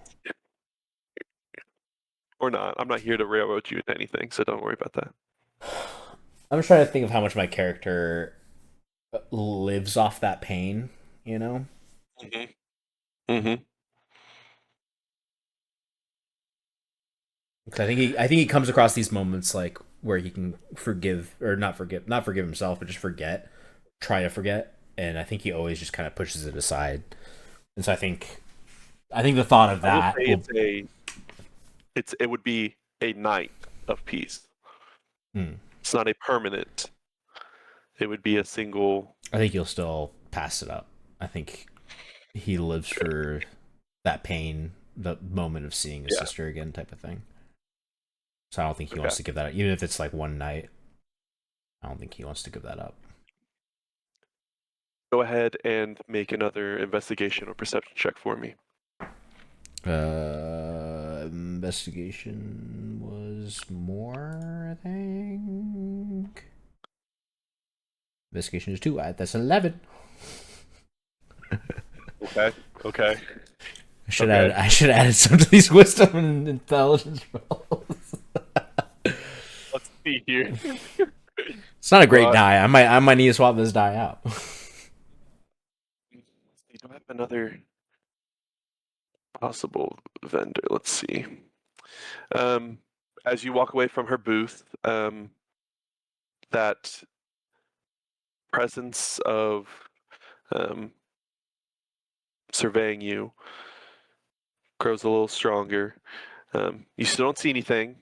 Or not. I'm not here to railroad you into anything, so don't worry about that. I'm trying to think of how much my character lives off that pain. You know, Mm-hmm. Mm-hmm. because I think he comes across these moments like where he can forgive or not forgive himself, but just try to forget, and I think he always just kind of pushes it aside. And so I think the thought of I will that say will. it would be a night of peace. Hmm, It's not a permanent. It would be a single. I think he'll still pass it up. I think he lives for that pain, the moment of seeing his Yeah. sister again, type of thing. So I don't think he Okay. wants to give that up, even if it's like one night. I don't think he wants to give that up. Go ahead and make another investigation or perception check for me. Investigation was more, I think. Investigation is 2. That's 11. Okay. Okay. I Okay. should have added some to these wisdom and intelligence rolls. Let's see here. It's not a great Well, die. I might need to swap this die out. do I have another possible vendor? Let's see. Um, as you walk away from her booth, that presence of um, surveying you grows a little stronger. You still don't see anything,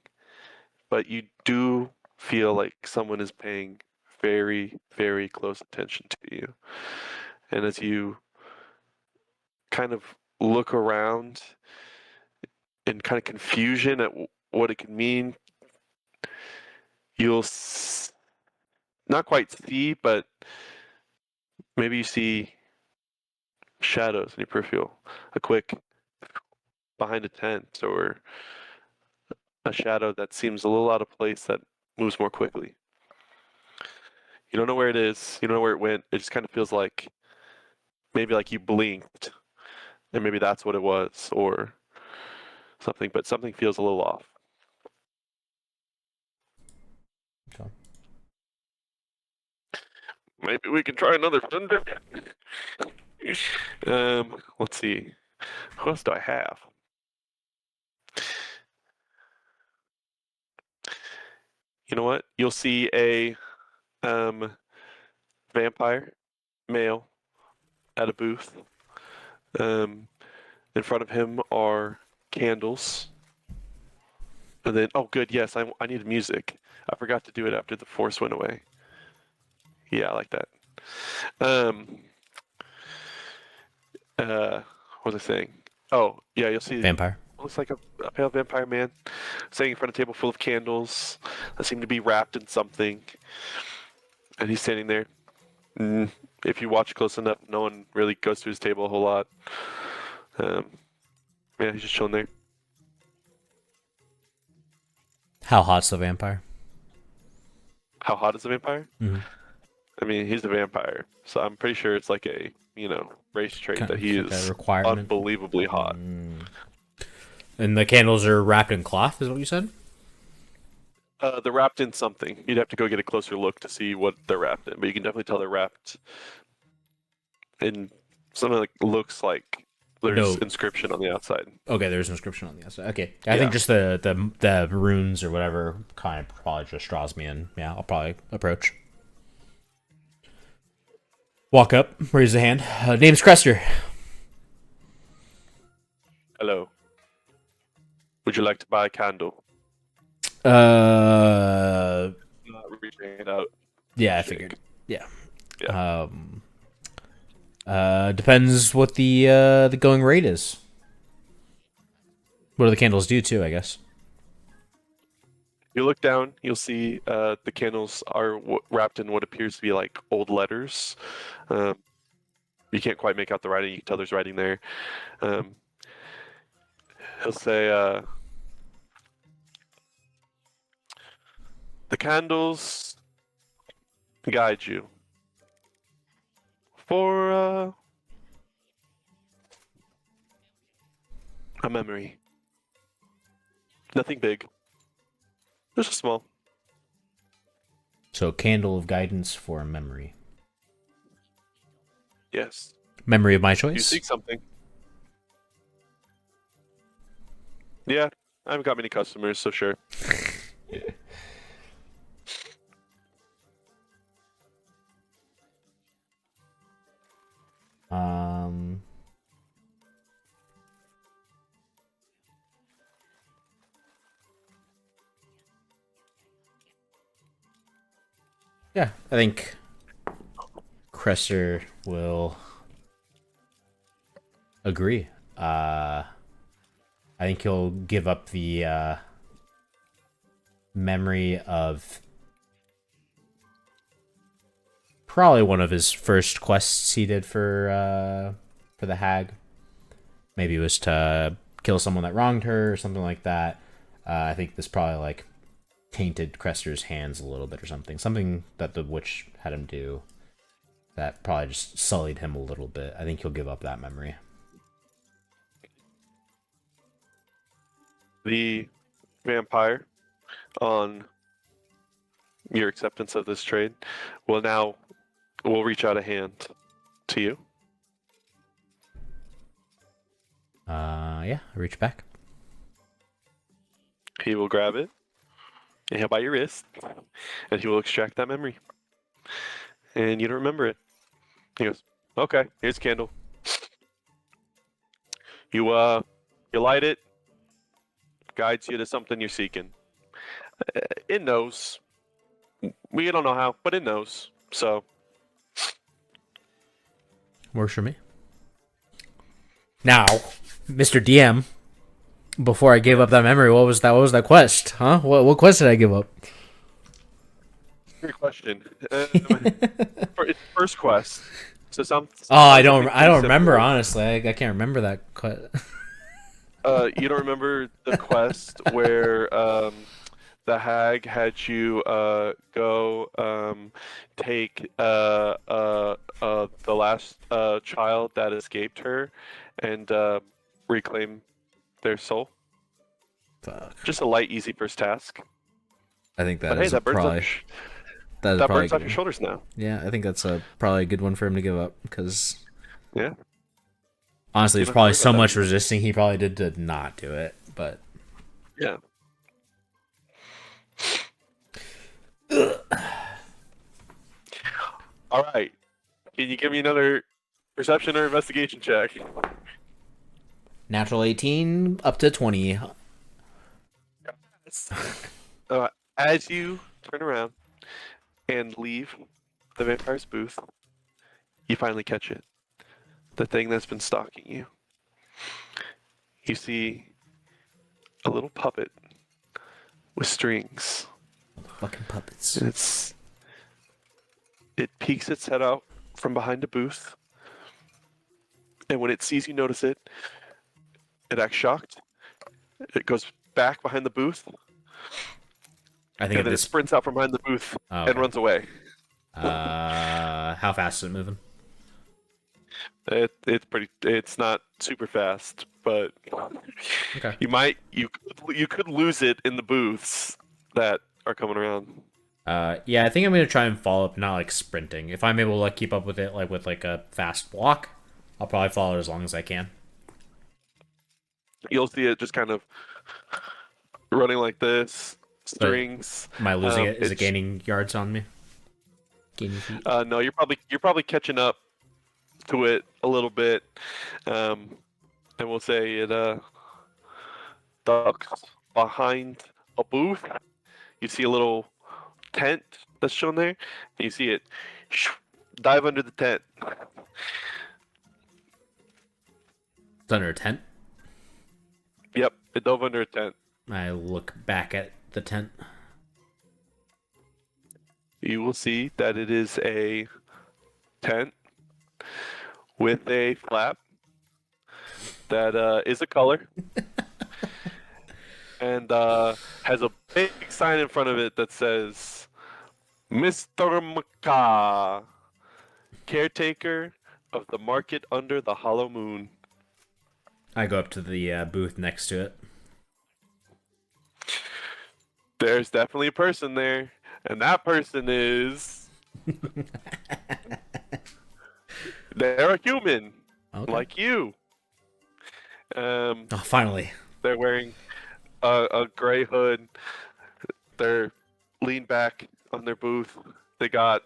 but you do feel like someone is paying very, very close attention to you. And as you kind of look around in kind of confusion at what it can mean, you'll not quite see, but maybe you see shadows in your peripheral, a quick behind a tent or a shadow that seems a little out of place that moves more quickly. You don't know where it is, you don't know where it went. It just kind of feels like maybe like you blinked and maybe that's what it was, or something. But something feels a little off. Okay. Maybe we can try another Sunday. Let's see. Who else do I have? You know what? You'll see a vampire male at a booth. In front of him are candles. And then, oh, good, yes, I need music. I forgot to do it after the force went away. Yeah, I like that. What was I saying? Oh, yeah, you'll see. Vampire. Looks like a pale vampire man standing in front of a table full of candles that seem to be wrapped in something. And he's standing there. If you watch close enough, no one really goes to his table a whole lot. Yeah, he's just chilling there. How hot's the vampire? How hot is the vampire? Mm-hmm. I mean, he's a vampire, so I'm pretty sure it's like a, race trait that he It's like a is requirement. unbelievably hot. And the candles are wrapped in cloth, is what you said? They're wrapped in something. You'd have to go get a closer look to see what they're wrapped in, but you can definitely tell they're wrapped in something that looks like there's inscription on the outside. Okay, there's inscription on the outside. Okay, I think just the runes or whatever kind of probably just draws me in. Yeah, I'll probably approach. Walk up, raise the hand. Name's Crester. Hello. Would you like to buy a candle? Reach your hand out. Yeah, I Shake. figured. Yeah. Yeah. Depends what the going rate is. What do the candles do too? I guess. You look down, you'll see the candles are wrapped in what appears to be like old letters. You can't quite make out the writing. You can tell there's writing there. He'll say, the candles guide you for a memory. Nothing big. Just a small. So, candle of guidance for a memory. Yes. Memory of my You choice. seek something. Yeah, I haven't got many customers, so sure. Yeah, I think Crester will agree. I think he'll give up the memory of probably one of his first quests he did for the hag. Maybe it was to kill someone that wronged her or something like that. I think this probably like tainted Crester's hands a little bit or something. Something that the witch had him do that probably just sullied him a little bit. I think he'll give up that memory. The vampire, on your acceptance of this trade, will reach out a hand to you. Yeah, I reach back. He will grab it, and he'll bite your wrist, and he will extract that memory. And you don't remember it. He goes, okay, here's a candle. You light it, guides you to something you're seeking. It knows. We don't know how, but it knows. So Works for me. Now, Mr. DM, before I gave up that memory, what was that quest? Huh? What quest did I give up? great question. For its first quest. So I don't remember, honestly. I can't remember that quest. You don't remember the quest where the hag had you go take the last child that escaped her and reclaim their soul. Fuck. Just a light, easy first task. I think But hey, that bird's probably that probably bird's off your shoulders now. Yeah, I think that's probably a good one for him to give up because Yeah. honestly, You there's don't have to probably worry so about that much anymore. resisting he probably did to not do it. But Yeah. All right. Can you give me another perception or investigation check? natural 18 up to 20. As you turn around and leave the vampire's booth, you finally catch it. The thing that's been stalking you. You see a little puppet with strings. Fucking puppets. And it peeks its head out from behind a booth, and when it sees you notice it, it acts shocked. It goes back behind the booth, I think and at then it this. sprints out from behind the booth Oh, and okay. runs away. How fast is it moving? It's not super fast, but Okay. you could lose it in the booths that are coming around. Yeah, I think I'm gonna try and follow up, not like sprinting. If I'm able to like keep up with it, like with like a fast walk, I'll probably follow it as long as I can. You'll see it just kind of running like this, But strings. am I losing it? Is it It's gaining yards on me? Gaining feet? no, you're probably catching up to it a little bit, and we'll say it ducks behind a booth. You see a little tent that's shown there, and you see it dive under the tent. It's under a tent. Yep, it dove under a tent. I look back at the tent. You will see that it is a tent with a flap that is a color and has a big sign in front of it that says Mr. Macaw, caretaker of the market under the hollow moon. I go up to the booth next to it. There's definitely a person there, and that person is. They're a human, Okay. like you. Oh, finally. They're wearing a gray hood. They're leaned back on their booth. They got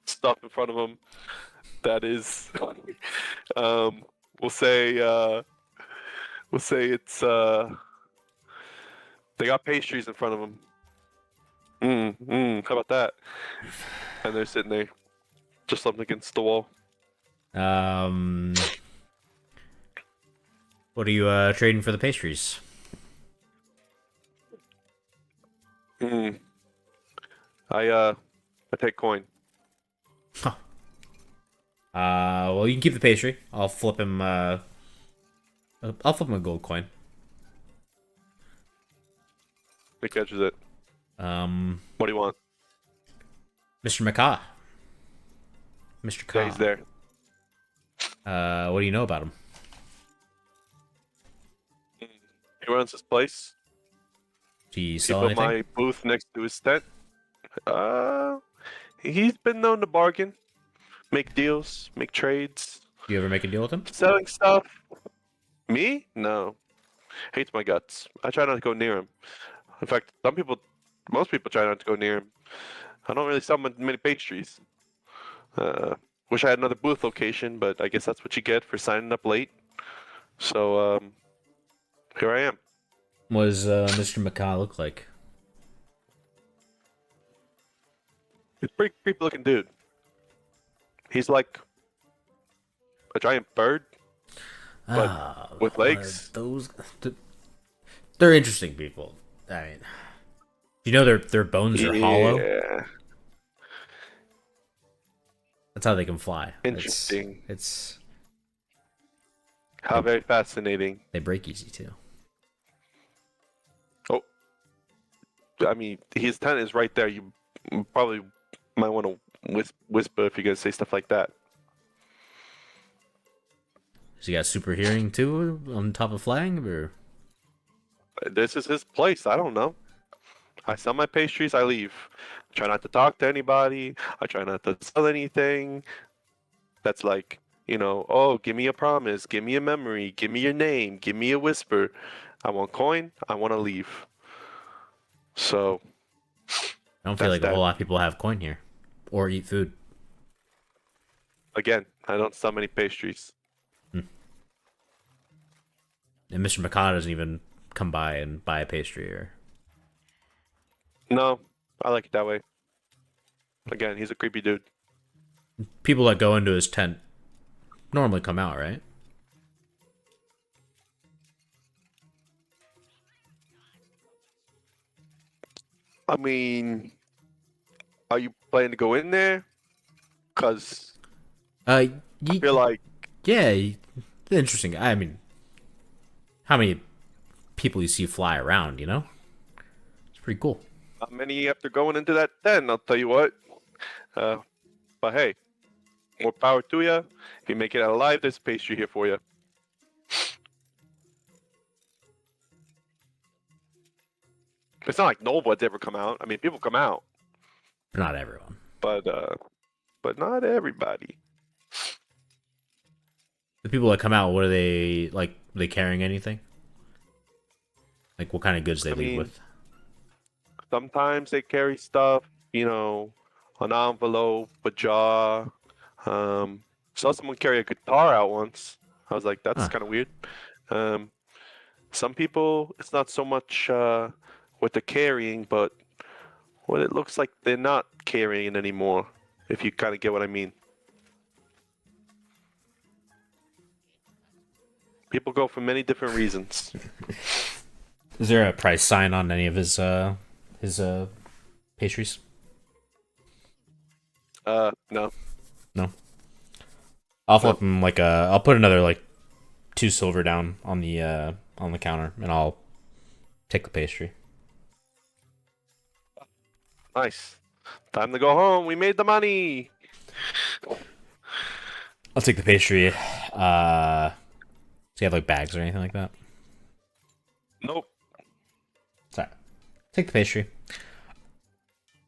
stuff in front of them that is, we'll say it's they got pastries in front of them. How about that? And they're sitting there, just up against the wall. What are you trading for the pastries? I take coin. Huh. Well, you can keep the pastry. I'll flip him. I'll flip him a gold coin. He catches it. What do you want? Mr. McCaw. Mr. Yeah, Caw. he's there. What do you know about him? He runs his place. Do you He sell put anything? my booth next to his tent. He's been known to bargain, make deals, make trades, Do you ever make a deal with him? selling stuff. Me? No. Hates my guts. I try not to go near him. In fact, most people try not to go near him. I don't really sell many pastries. Wish I had another booth location, but I guess that's what you get for signing up late. So, here I am. What does Mr. McCaw look like? He's a pretty creepy looking dude. He's like a giant bird, but with legs. They're interesting people. I mean, you know their bones are hollow. Yeah. That's how they can fly. Interesting. It's How very fascinating. they break easy too. Oh, I mean, his tent is right there. You probably might want to whisper if you're gonna say stuff like that. Does he got super hearing too on top of flying, or This is his place. I don't know. I sell my pastries, I leave. I try not to talk to anybody. I try not to sell anything. That's like, oh, give me a promise, give me a memory, give me your name, give me a whisper. I want coin, I want to leave. So I don't feel that's like a whole that. lot of people have coin here or eat food. Again, I don't sell many pastries. Hmm. And Mr. Mikado doesn't even come by and buy a pastry or No, I like it that way. Again, he's a creepy dude. people that go into his tent normally come out, right? I mean, are you planning to go in there? Cause Uh, I feel like yeah, interesting. I mean, how many people you see fly around? You know, it's pretty cool. not many after going into that den. I'll tell you what. Uh, but hey, more power to you. If you make it out alive, there's pastry here for you. It's not like no one's ever come out. I mean, people come out, But not everyone. but not everybody. The people that come out, what are they like? Are they carrying anything? Like, what kind of goods they I leave mean, with? sometimes they carry stuff, an envelope, a jar. Saw someone carry a guitar out once. I was like, that's Huh. kind of weird. Um, some people, it's not so much what they're carrying, but what it looks like they're not carrying anymore, if you kind of get what I mean. People go for many different reasons. Is there a price sign on any of his pastries? No, No. I'll no. flip him like a. I'll put another like 2 silver down on the counter, and I'll take the pastry. Nice. Time to go home. We made the money. I'll take the pastry. Do you have like bags or anything like that? Nope. Sorry. Take the pastry.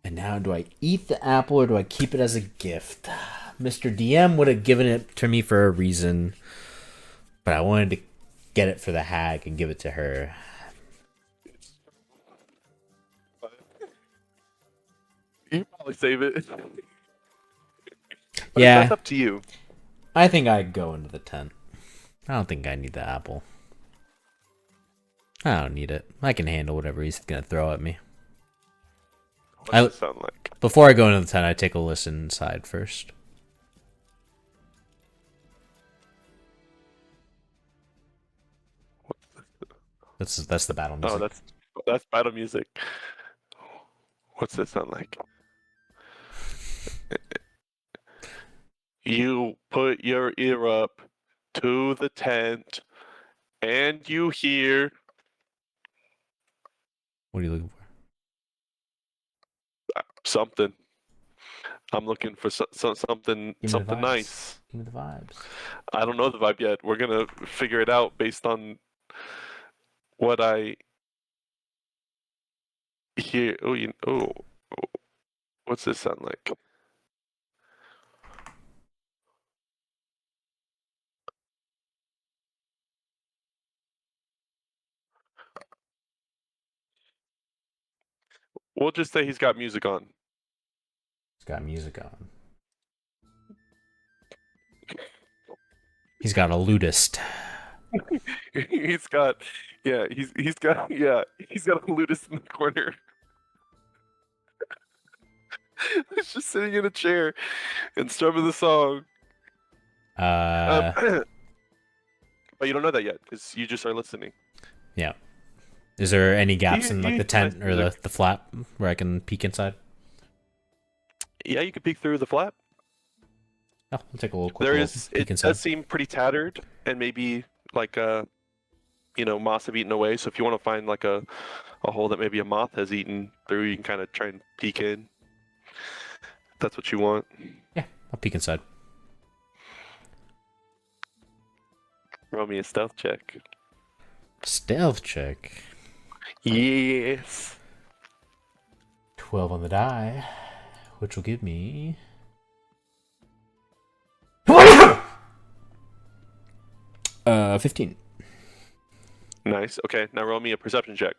And now, do I eat the apple or do I keep it as a gift? Mr. DM would have given it to me for a reason, but I wanted to get it for the hag and give it to her. You probably save it. But Yeah, that's up to you. I think I'd go into the tent. I don't think I need the apple. I don't need it. I can handle whatever he's gonna throw at me. What does it sound like? Before I go into the tent, I take a listen inside first. That's the battle Oh, music. that's battle music. What's this sound like? You put your ear up to the tent, and you hear What are you looking for? something. I'm looking for something Give me the something vibes. nice. Give me the vibes. I don't know the vibe yet. We're gonna figure it out based on what I hear. What's this sound like? We'll just say he's got music on. He's got music on. He's got a ludist. he's got, he's got a ludus in the corner. He's just sitting in a chair and strumming the song. Uh, But you don't know that yet because you just are listening. yeah. Is there any gaps in like the He's nice tent or music. the flap where I can peek inside? Yeah, you can peek through the flap. Oh, I'll take a little quick There little is. peek It inside. does seem pretty tattered and maybe like moths have eaten away. So if you want to find like a hole that maybe a moth has eaten through, you can kind of try and peek in. If that's what you want. Yeah, I'll peek inside. Roll me a stealth check. Stealth check. Yes. 12 on the die, which will give me 15. Nice. Okay, now roll me a perception check.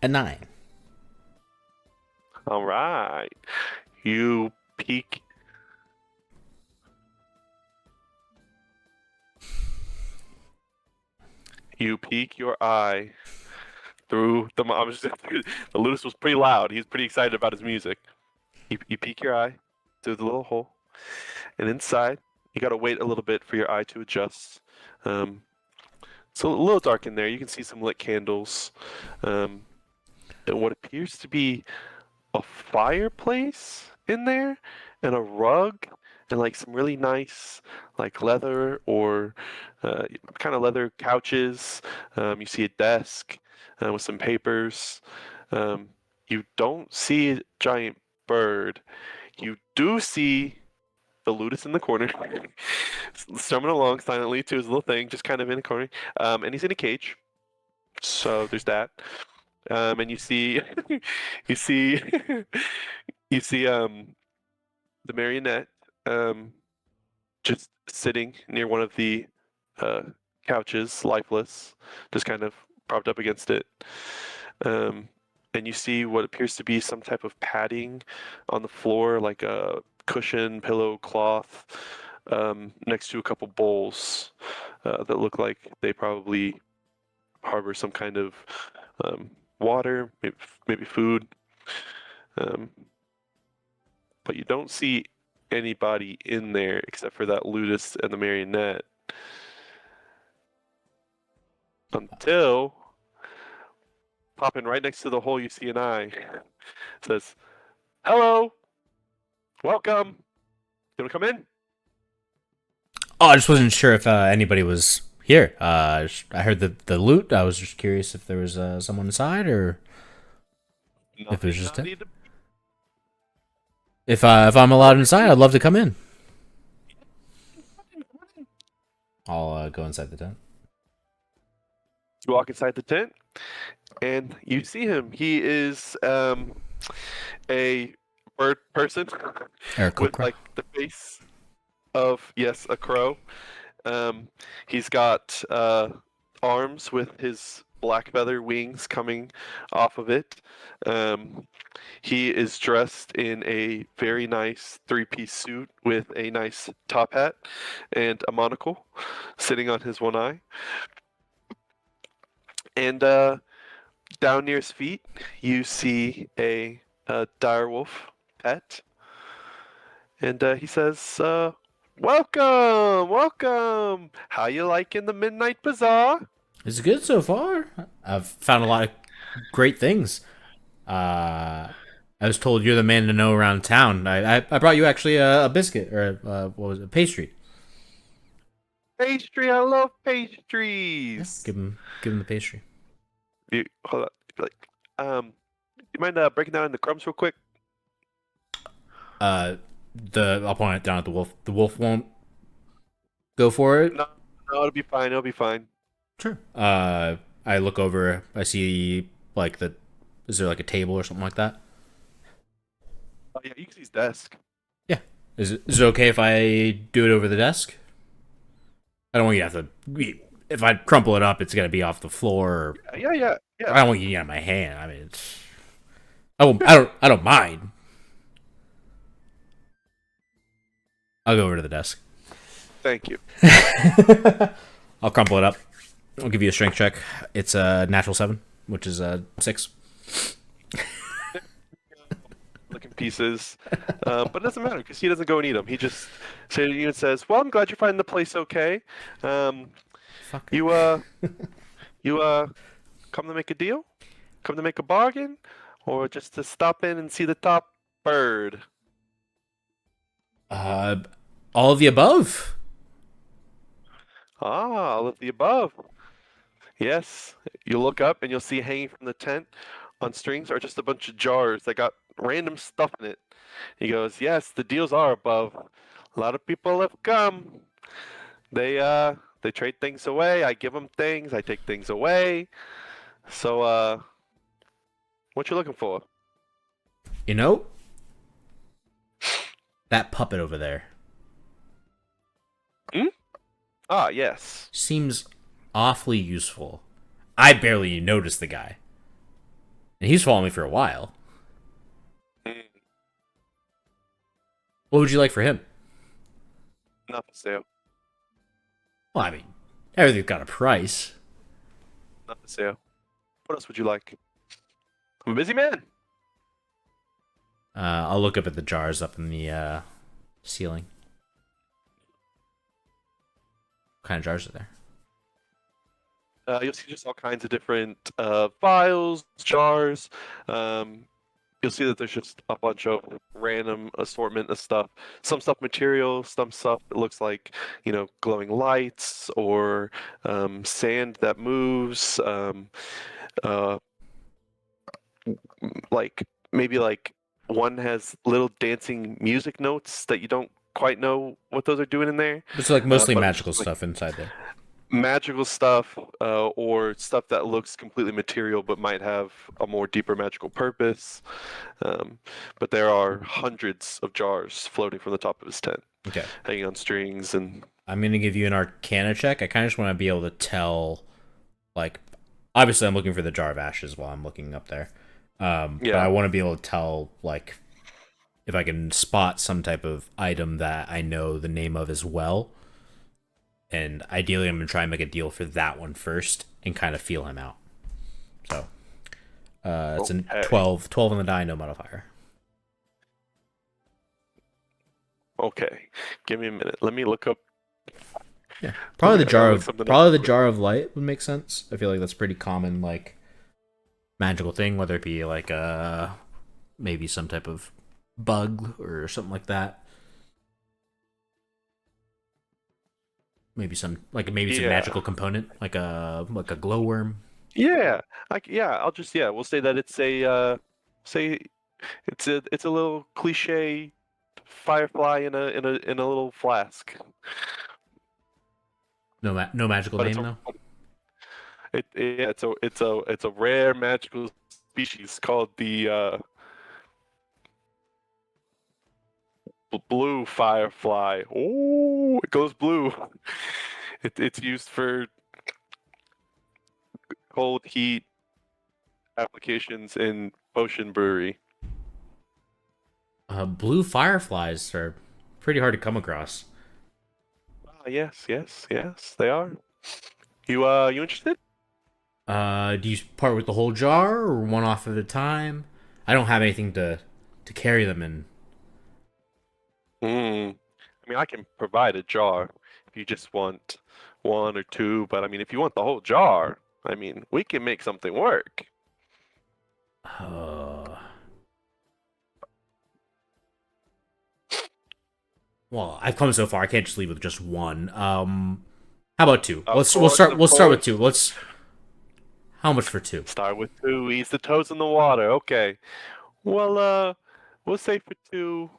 A 9. All right. You peek. You peek your eye through the. I was just, the Ludus was pretty loud. He was pretty excited about his music. You peek your eye through the little hole, and inside, you gotta wait a little bit for your eye to adjust. It's a little dark in there. You can see some lit candles, and what appears to be a fireplace in there, and a rug, and like some really nice like leather or kind of leather couches. You see a desk with some papers. You don't see a giant bird. You do see the Ludus in the corner, strumming along silently to his little thing, just kind of in a corner. And he's in a cage. So there's that. And you see, you see, you see the marionette just sitting near one of the couches, lifeless, just kind of propped up against it. And you see what appears to be some type of padding on the floor, like a cushion, pillow, cloth, next to a couple bowls that look like they probably harbor some kind of water, maybe food. But you don't see anybody in there except for that Ludus and the marionette. Until popping right next to the hole you see an eye. It says, "Hello, welcome. You wanna come in?" Oh, I just wasn't sure if anybody was here. I heard the loot. I was just curious if there was someone inside or if it was just it. If I'm allowed inside, I'd love to come in. I'll go inside the tent. You walk inside the tent, and you see him. He is a bird person with like the face of, yes, a crow. He's got arms with his black feather wings coming off of it. He is dressed in a very nice three-piece suit with a nice top hat and a monocle sitting on his one eye. And down near his feet, you see a direwolf pet. And he says, welcome, welcome. How you liking the Midnight Bazaar? It's good so far. I've found a lot of great things. I was told you're the man to know around town. I brought you actually a biscuit or what was it, pastry. Pastry, I love pastries. Yeah, give him the pastry. Hold on, you mind breaking down into crumbs real quick? I'll point it down at the wolf. The wolf won't go for it. No, it'll be fine. It'll be fine. Sure. I look over. I see like is there like a table or something like that? Oh yeah, you can see his desk. Yeah. Is it okay if I do it over the desk? I don't want you to have to. If I crumple it up, it's gonna be off the floor. Yeah. I don't want you to get out of my hand. I mean, I don't mind. I'll go over to the desk. Thank you. I'll crumple it up. I'll give you a strength check. It's a natural 7, which is a 6. Looking pieces, but it doesn't matter because he doesn't go and eat them. He just says to you and says, "Well, I'm glad you're finding the place okay. Fuck. You come to make a deal, come to make a bargain, or just to stop in and see the top bird?" All of the above. All of the above. Yes. You look up and you'll see hanging from the tent on strings are just a bunch of jars that got random stuff in it. He goes, "Yes, the deals are above. A lot of people have come. They trade things away. I give them things. I take things away. So what you looking for? You know, that puppet over there Hmm? Ah, yes. seems awfully useful. I barely noticed the guy, and he's following me for a while. Mm, What would you like for him? not for sale. Well, I mean, everything's got a price. Not for sale. What else would you like? I'm a busy man. I'll look up at the jars up in the ceiling. What kind of jars are there? You'll see just all kinds of different files, jars. Um, you'll see that there's just a bunch of random assortment of stuff. Some stuff material, some stuff that looks like, glowing lights or sand that moves. Uh, like maybe like one has little dancing music notes that you don't quite know what those are doing in there. It's like mostly But it's magical just like stuff inside there. magical stuff or stuff that looks completely material but might have a more deeper magical purpose. Um, but there are hundreds of jars floating from the top of his tent, Okay. hanging on strings. And I'm gonna give you an Arcana check. I kind of just want to be able to tell, like, obviously I'm looking for the jar of ashes while I'm looking up there. But I yeah, want to be able to tell, like, if I can spot some type of item that I know the name of as well. And ideally, I'm gonna try and make a deal for that one first and kind of feel him out. So, it's a okay, 12 on the die, no modifier. okay. Give me a minute. Let me look up. Yeah, Let probably me, the I gotta jar look of something up probably real the quick. jar of light would make sense. I feel like that's pretty common, like magical thing, whether it be like maybe some type of bug or something like that. Maybe some like maybe some Yeah, magical component, like a glowworm. yeah. I'll just We'll say that it's a say it's a little cliche firefly in a little flask. No magical But it's name a though. yeah, it's a rare magical species called the blue firefly. Oh, it goes blue. It's used for cold heat applications in potion brewery. Blue fireflies are pretty hard to come across. Ah, yes, yes, yes, they are. You interested? Do you part with the whole jar or one off at a time? I don't have anything to carry them in. I mean, I can provide a jar if you just want one or two, but I mean, if you want the whole jar, I mean, we can make something work. Uh, well, I've come so far. I can't just leave with just one. How about two? Of We'll course, start. of We'll start with two. course. Let's. How much for two? Start with two, ease the toes in the water. Okay. Well, we'll say for two.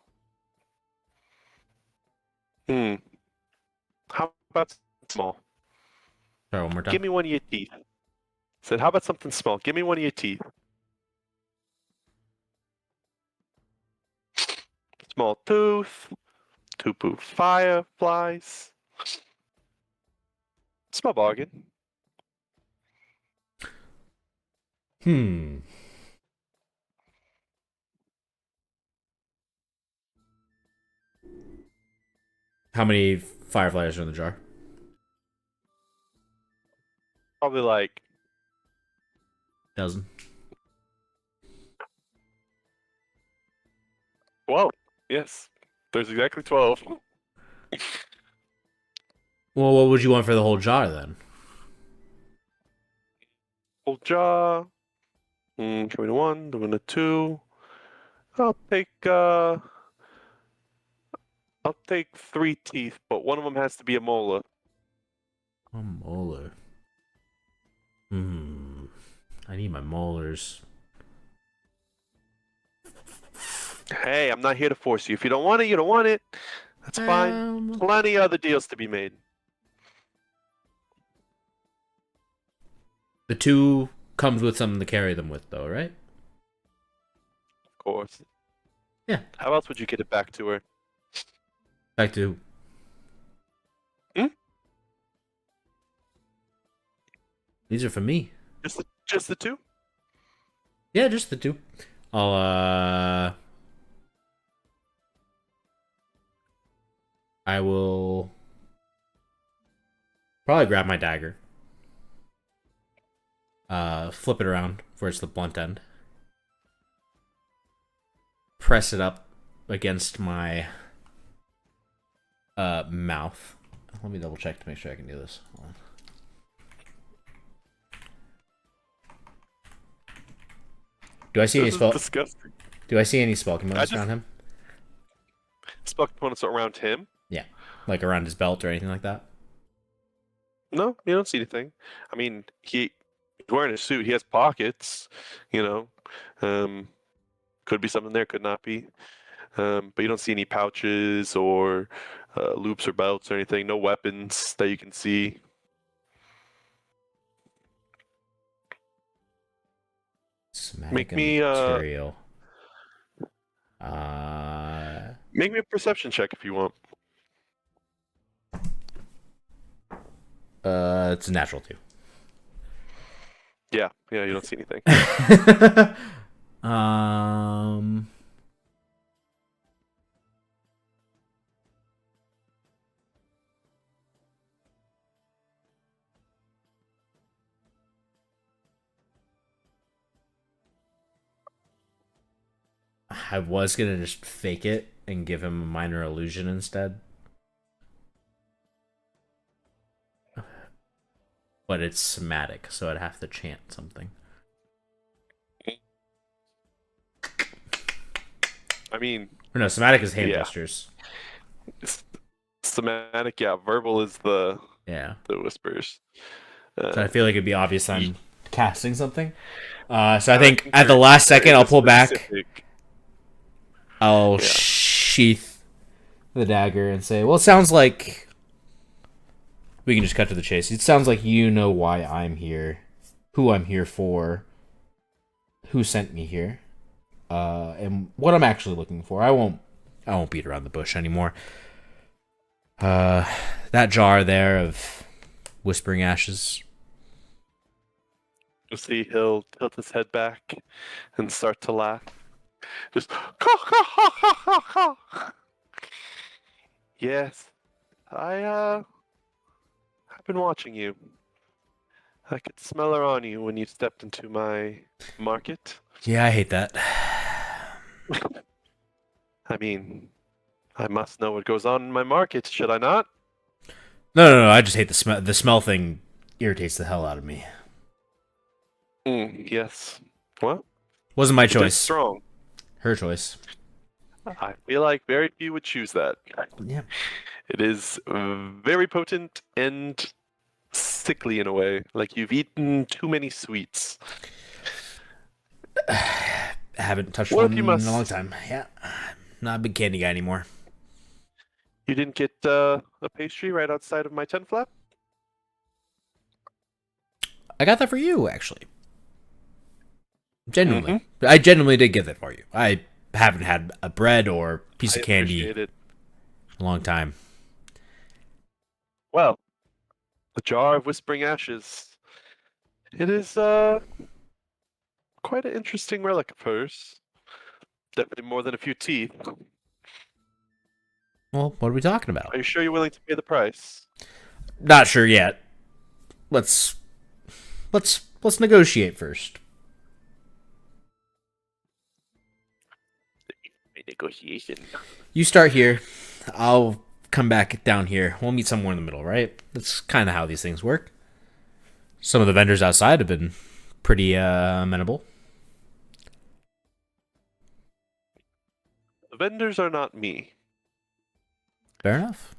Hmm. How about something small? Sorry, one more time. Give me one of your teeth. Said, how about something small? Give me one of your teeth. Small tooth, two poo fireflies. Small bargain. Hmm. How many fireflies are in the jar? Probably like Dozen. 12. Yes. There's exactly 12. Well, what would you want for the whole jar then? Whole jaw. Give me the one, give me the two. I'll take uh I'll take three teeth, but one of them has to be a molar. A molar. Hmm. I need my molars. Hey, I'm not here to force you. If you don't want it, you don't want it. That's fine. Plenty other deals to be made. The 2 comes with something to carry them with, though, right? Of course. Yeah. How else would you get it back to her? Back to. Hmm? These are for me. Just the 2? Yeah, just the 2. I'll I will probably grab my dagger. Flip it around where it's the blunt end. Press it up against my mouth. Let me double check to make sure I can do this. Hold on. Do I see any This is spell? disgusting. Do I see any spell components around him? Spell components around him? Yeah, like around his belt or anything like that. No, you don't see anything. I mean, he's wearing a suit. He has pockets. You know, could be something there, could not be. But you don't see any pouches or loops or belts or anything. No weapons that you can see. Somatic Make me material. make me a perception check if you want. It's a natural 2. Yeah, you don't see anything. I was gonna just fake it and give him a minor illusion instead. But it's somatic, so I'd have to chant something. I mean, Or no, somatic is hand Yeah. gestures. Somatic, yeah. Verbal is the whispers. So I feel like it'd be obvious I'm casting something. So I think think at the there- last there second is I'll a pull back. specific- I'll Yeah. sheath the dagger and say, "Well, it sounds like we can just cut to the chase. It sounds like you know why I'm here, who I'm here for, who sent me here, and what I'm actually looking for. I won't beat around the bush anymore. That jar there of whispering ashes. You'll see he'll tilt his head back and start to laugh. Just Yes, I've been watching you. I could smell her on you when you stepped into my market. Yeah, I hate that. I mean, I must know what goes on in my market, should I not? No. I just hate the smell. The smell thing irritates the hell out of me. Yes. Well, Wasn't my it is choice. strong. Her choice. I feel like very few would choose that. Yeah. It is very potent and sickly in a way. Like you've eaten too many sweets. I haven't touched What if one you in must- a long time. Yeah. Not a big candy guy anymore. You didn't get a pastry right outside of my tent flap? I got that for you, actually. Genuinely. I genuinely did get that for you. I haven't had a bread or piece I of candy appreciate it. in a long time. Well, the jar of whispering ashes. It is quite an interesting relic of hers. Definitely more than a few teeth. Well, what are we talking about? Are you sure you're willing to pay the price? Not sure yet. Let's negotiate first. Negotiation. You start here. I'll come back down here. We'll meet somewhere in the middle, right? That's kind of how these things work. Some of the vendors outside have been pretty amenable. The vendors are not me. Fair enough.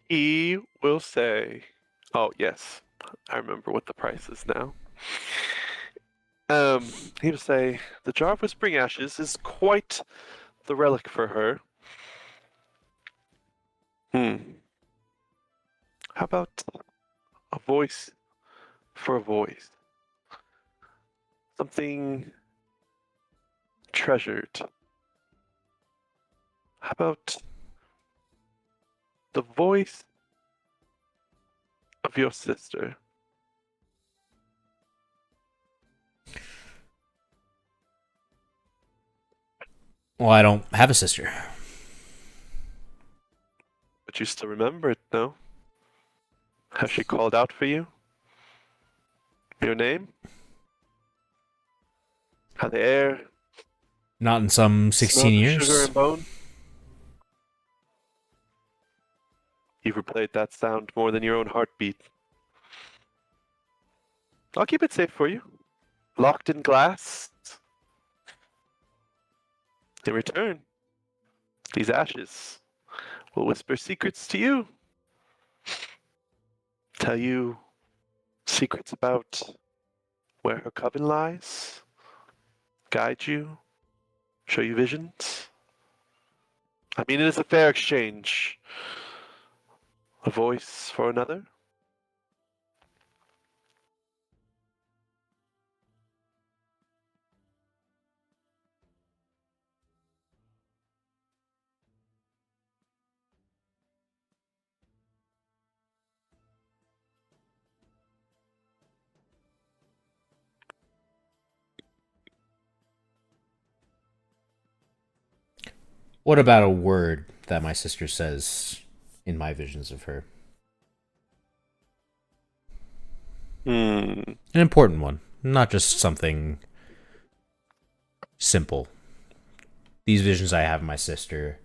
He will say, "Oh yes, I remember what the price is now." He would say, the jar of whispering ashes is quite the relic for her. How about a voice for a voice? Something treasured. How about the voice of your sister? Well, I don't have a sister. But you still remember it, no? Has she called out for you? Your name? How the air Not in some smells 16 of sugar years. and bone? You've replayed that sound more than your own heartbeat. I'll keep it safe for you. Locked in glass. In return, these ashes will whisper secrets to you. Tell you secrets about where her coven lies. Guide you. Show you visions. I mean, it is a fair exchange. A voice for another. What about a word that my sister says in my visions of her? Hmm. An important one, not just something simple. These visions I have of my sister,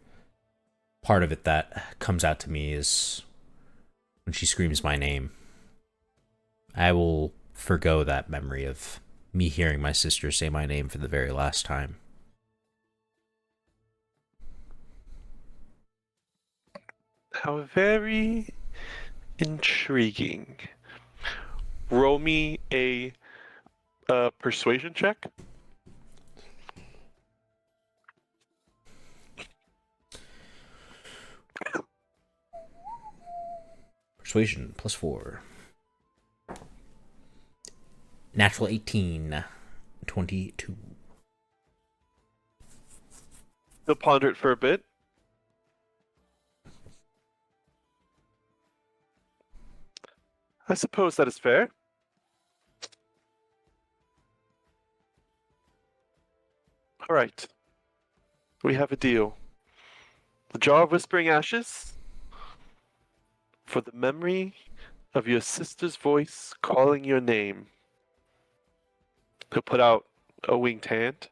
part of it that comes out to me is when she screams my name. I will forgo that memory of me hearing my sister say my name for the very last time. How very intriguing. Roll me a persuasion check. Persuasion +4. Natural 18. 22. You'll ponder it for a bit. I suppose that is fair. All right. We have a deal. The jar of whispering ashes for the memory of your sister's voice calling your name. He'll put out a winged hand.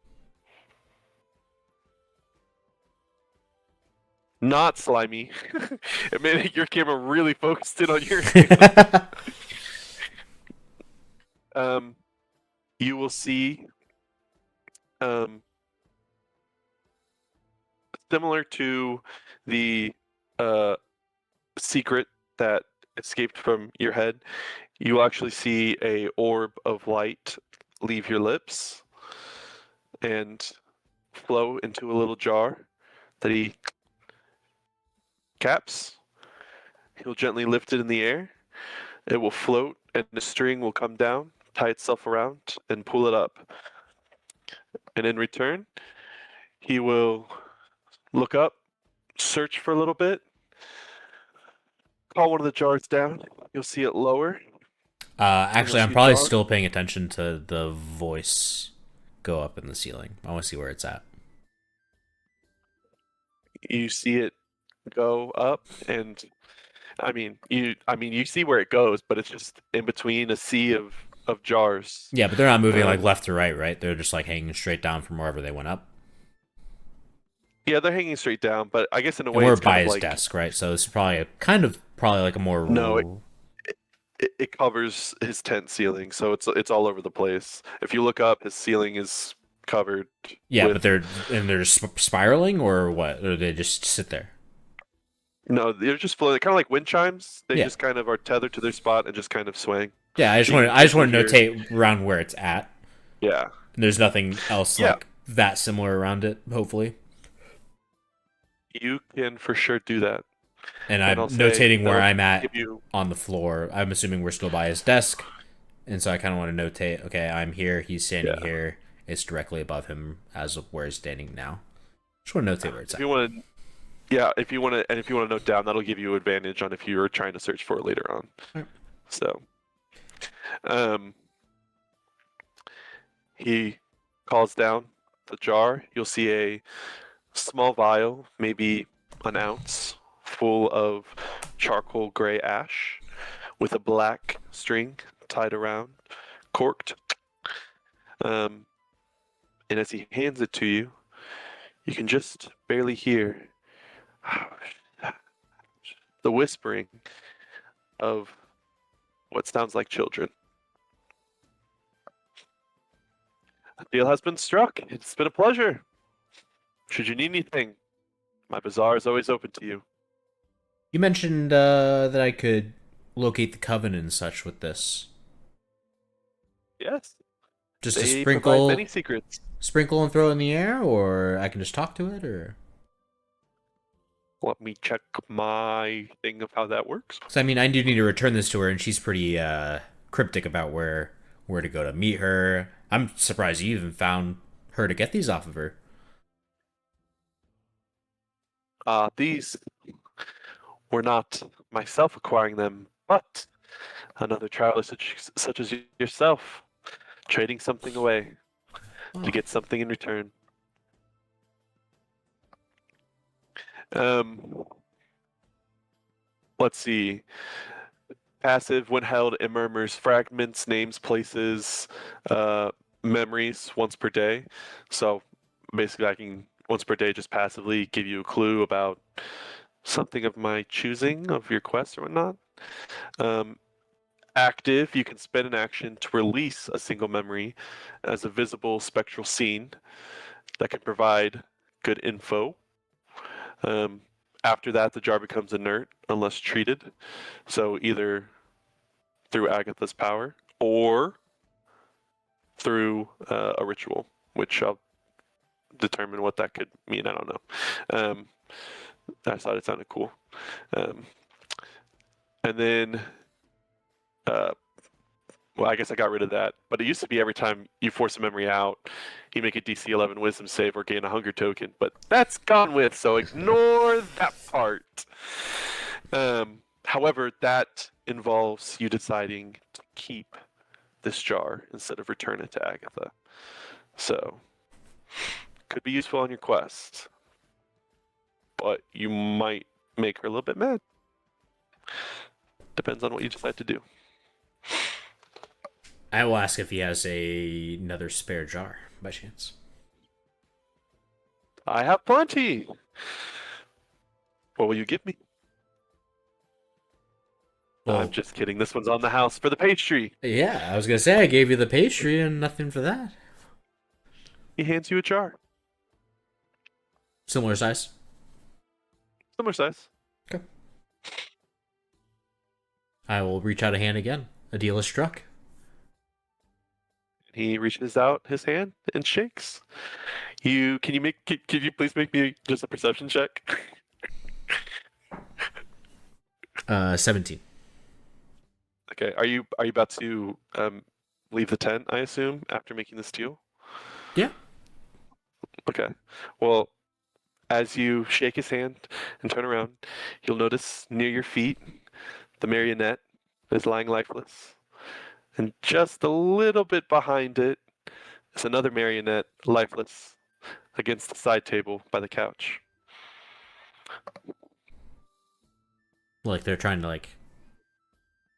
Not slimy. It made your camera really focused in on your hand. You will see, um, similar to the secret that escaped from your head, you will actually see a orb of light leave your lips and flow into a little jar that he caps. He'll gently lift it in the air. It will float, and the string will come down, tie itself around, and pull it up. And in return, he will look up, search for a little bit, call one of the jars down. You'll see it lower. And you'll Actually, I'm see a probably jar. still paying attention to the voice go up in the ceiling. I want to see where it's at. You see it go up, and you see where it goes, but it's just in between a sea of jars. Yeah, but they're not moving like Um, left to right, right? They're just like hanging straight down from wherever they went up. yeah, they're hanging straight down, but I guess in a And way we're it's kind by of his like desk, right? So this is probably like a no, more. it covers his tent ceiling, so it's all over the place. If you look up, his ceiling is covered Yeah, but with they're just spiraling or what? Or they just sit there? no, they're just floating, kind of like wind chimes. They Yeah, just kind of are tethered to their spot and just kind of swaying. yeah. So you can I just definitely want to hear. notate around where it's at. Yeah. And there's nothing else Yeah. like that similar around it, hopefully. You can for sure do that. And And I'll I'm say notating where that'll I'm give at you. on the floor. I'm assuming we're still by his desk, and so I kind of want to notate. Okay, I'm here. He's standing Yeah. here. It's directly above him as of where he's standing now. Just want to notate where it's If at. you want to, yeah, if you want to note down, that'll give you advantage on if you're trying to search for it later on. Right. So, um, he calls down the jar. You'll see a small vial, maybe an ounce, full of charcoal gray ash with a black string tied around, corked. Um, and as he hands it to you, you can just barely hear the whispering of what sounds like children. A deal has been struck. It's been a pleasure. Should you need anything, my bazaar is always open to you. You mentioned that I could locate the coven and such with this. Yes, Just to they provide many secrets. sprinkle and throw it in the air, or I can just talk to it, or. Let me check my thing of how that works. So I mean, I do need to return this to her, and she's pretty cryptic about where to go to meet her. I'm surprised you even found her to get these off of her. These were not myself acquiring them, but another traveler such as yourself, trading something away Oh. to get something in return. Um, let's see. Passive, when held, it murmurs fragments, names, places, uh, memories once per day. So basically, I can once per day just passively give you a clue about something of my choosing of your quest or whatnot. Um, Active, you can spend an action to release a single memory as a visible spectral scene that can provide good info. Um, After that, the jar becomes inert unless treated. So either through Agatha's power or through a ritual, which I'll determine what that could mean. I don't know. Um, I thought it sounded cool. Um, and then, uh, well, I guess I got rid of that. But it used to be every time you force a memory out, you make a DC 11 Wisdom save or gain a Hunger token. But that's gone with, so ignore that part. However, that involves you deciding to keep this jar instead of return it to Agatha. So, could be useful on your quest, but you might make her a little bit mad. Depends on what you decide to do. I will ask if he has another spare jar by chance. I have plenty. What will you give me? Well, I'm just kidding. This one's on the house for the pastry. yeah, I was gonna say I gave you the pastry and nothing for that. He hands you a jar, Similar size. similar size. Okay. I will reach out a hand again. A deal is struck. He reaches out his hand and shakes. Can you make? Could you please make me just a perception check? 17. Okay. Are you about to leave the tent? I assume after making this deal. Yeah. Okay. Well, as you shake his hand and turn around, you'll notice near your feet the marionette is lying lifeless. And just a little bit behind it is another marionette, lifeless, against the side table by the couch. Like they're trying to like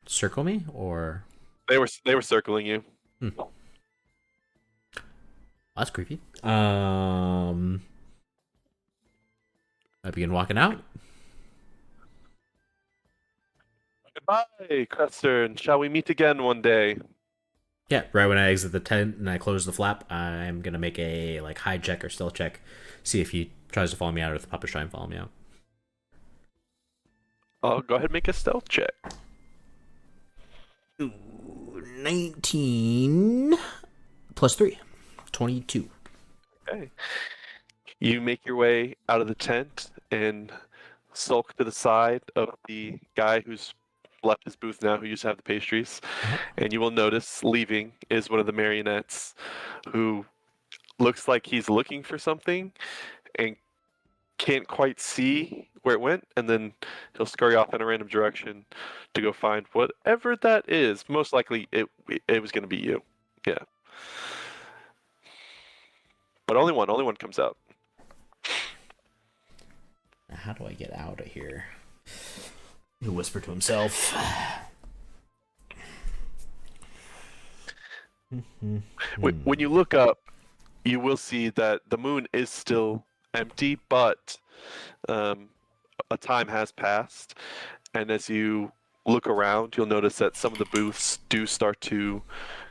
circle me, or They were circling you. that's creepy. I begin walking out. Goodbye, Crester, and shall we meet again one day? Yeah, right when I exit the tent and I close the flap, I'm gonna make a like hide check or stealth check, see if he tries to follow me out or if the puppet's trying to follow me out. I'll go ahead and make a stealth check. Ooh, 19 +3. 22. Okay. You make your way out of the tent and sulk to the side of the guy who's left his booth now, who used to have the pastries. Uh-huh. And you will notice leaving is one of the marionettes who looks like he's looking for something and can't quite see where it went. And then he'll scurry off in a random direction to go find whatever that is. Most likely it was going to be you. Yeah. But only one comes out. How do I get out of here? He'll whisper to himself. When you look up, you will see that the moon is still empty, but a time has passed. And as you look around, you'll notice that some of the booths do start to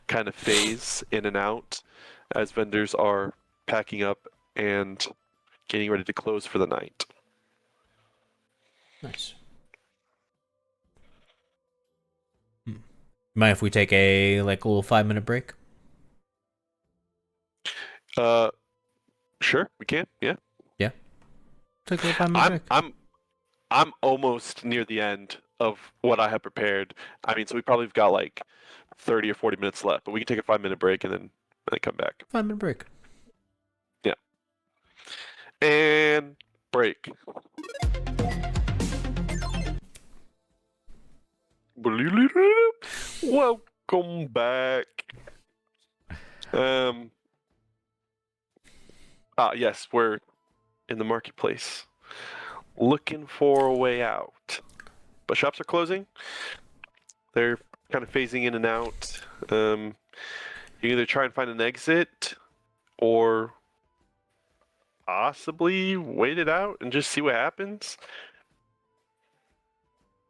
kind of phase in and out as vendors are packing up and getting ready to close for the night. Nice. Mind if we take a little 5-minute break? Sure, we can. Yeah. Yeah. Take a little 5-minute break. I'm almost near the end of what I have prepared. I mean, so we probably have got like 30 or 40 minutes left, but we can take a 5-minute break and then come back. 5-minute break. Yeah. And break. Welcome back. Yes, we're in the marketplace looking for a way out. But shops are closing. They're kind of phasing in and out. You either try and find an exit or possibly wait it out and just see what happens.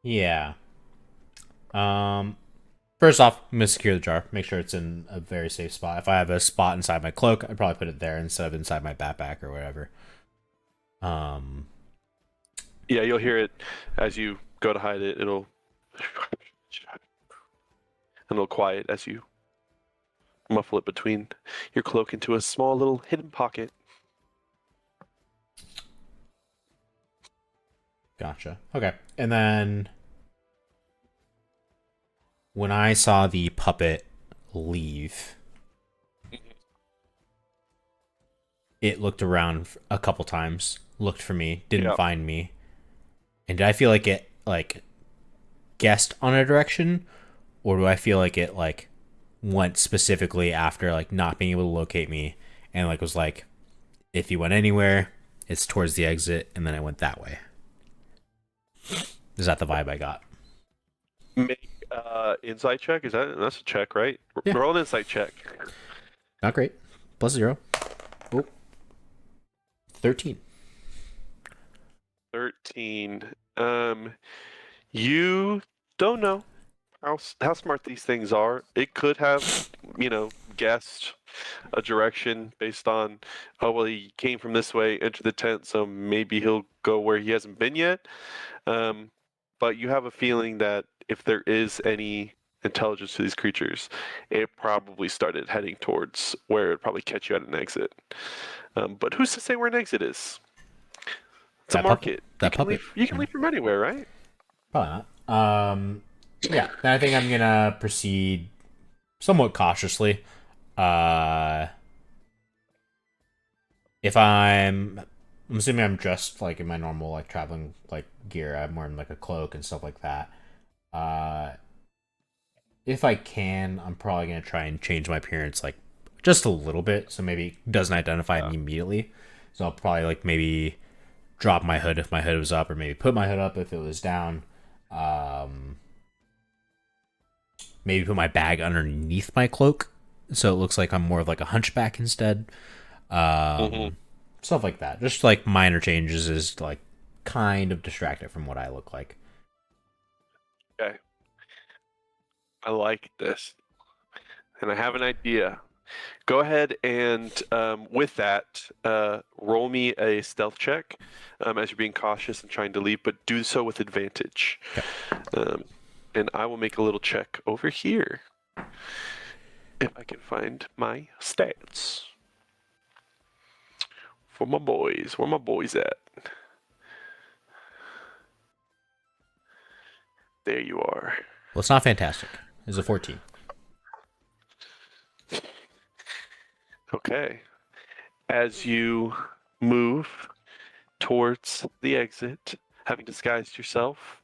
Yeah. First off, I'm gonna secure the jar. Make sure it's in a very safe spot. If I have a spot inside my cloak, I'd probably put it there instead of inside my backpack or whatever. Yeah, you'll hear it as you go to hide it. It'll quiet as you muffle it between your cloak into a small little hidden pocket. Gotcha. Okay. And then when I saw the puppet leave, it looked around a couple times, looked for me, didn't find me. And did I feel like it guessed on a direction, or do I feel like it went specifically after not being able to locate me and was like, if you went anywhere, it's towards the exit, and then I went that way? Is that the vibe I got? Make insight check. That's a check, right? Yeah. Roll an insight check. Not great. +0. Oh. 13. 13. You don't know how smart these things are. It could have, guessed a direction based on, oh, well, he came from this way, entered the tent, so maybe he'll go where he hasn't been yet. But you have a feeling that if there is any intelligence to these creatures, it probably started heading towards where it'd probably catch you at an exit. But who's to say where an exit is? It's a market. You can leave from anywhere, right? Probably not. Yeah, then I think I'm gonna proceed somewhat cautiously. If I'm assuming I'm dressed in my normal traveling gear. I'm wearing a cloak and stuff like that. If I can, I'm probably gonna try and change my appearance just a little bit, so maybe it doesn't identify me immediately. So I'll probably maybe drop my hood if my hood was up, or maybe put my hood up if it was down. Maybe put my bag underneath my cloak, so it looks like I'm more of a hunchback instead. Stuff like that. Just minor changes is kind of distracted from what I look like. Okay. I like this. And I have an idea. Go ahead and, with that, roll me a stealth check as you're being cautious and trying to leave, but do so with advantage. Okay. And I will make a little check over here. If I can find my stats for my boys. Where my boys at? There you are. Well, it's not fantastic. It's a 14. Okay. As you move towards the exit, having disguised yourself,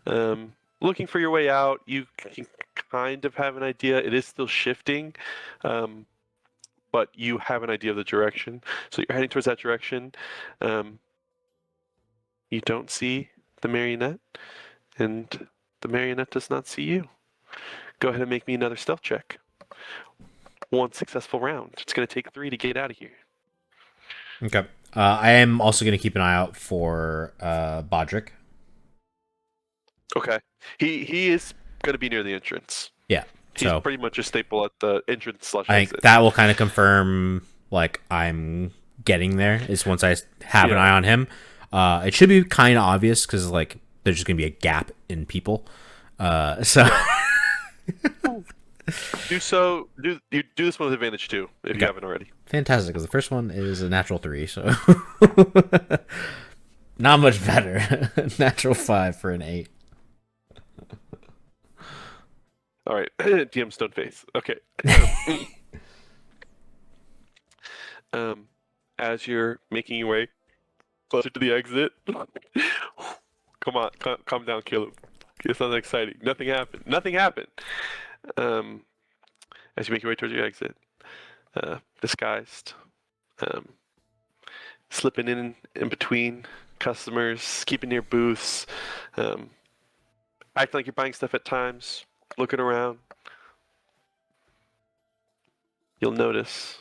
looking for your way out, you can kind of have an idea. It is still shifting, but you have an idea of the direction. So you're heading towards that direction. You don't see the marionette, and the marionette does not see you. Go ahead and make me another stealth check. 1 successful round. It's going to take 3 to get out of here. Okay. I am also going to keep an eye out for Bodrick. Okay. He is going to be near the entrance. Yeah. He's So pretty much a staple at the entrance / I exit. think that will kind of confirm like I'm getting there. Is once I have an eye on him. It should be kind of obvious because like there's just going to be a gap in people. So do this one with advantage too if you haven't already. fantastic, because the first one is a natural 3, so not much better. Natural 5 for an 8. All right, DM stone face. Okay. As you're making your way closer to the exit, come on, calm down, Caleb. It's not exciting. Nothing happened. Nothing happened. As you make your way towards your exit, disguised, slipping in between customers, keeping near booths, acting like you're buying stuff at times, looking around. You'll notice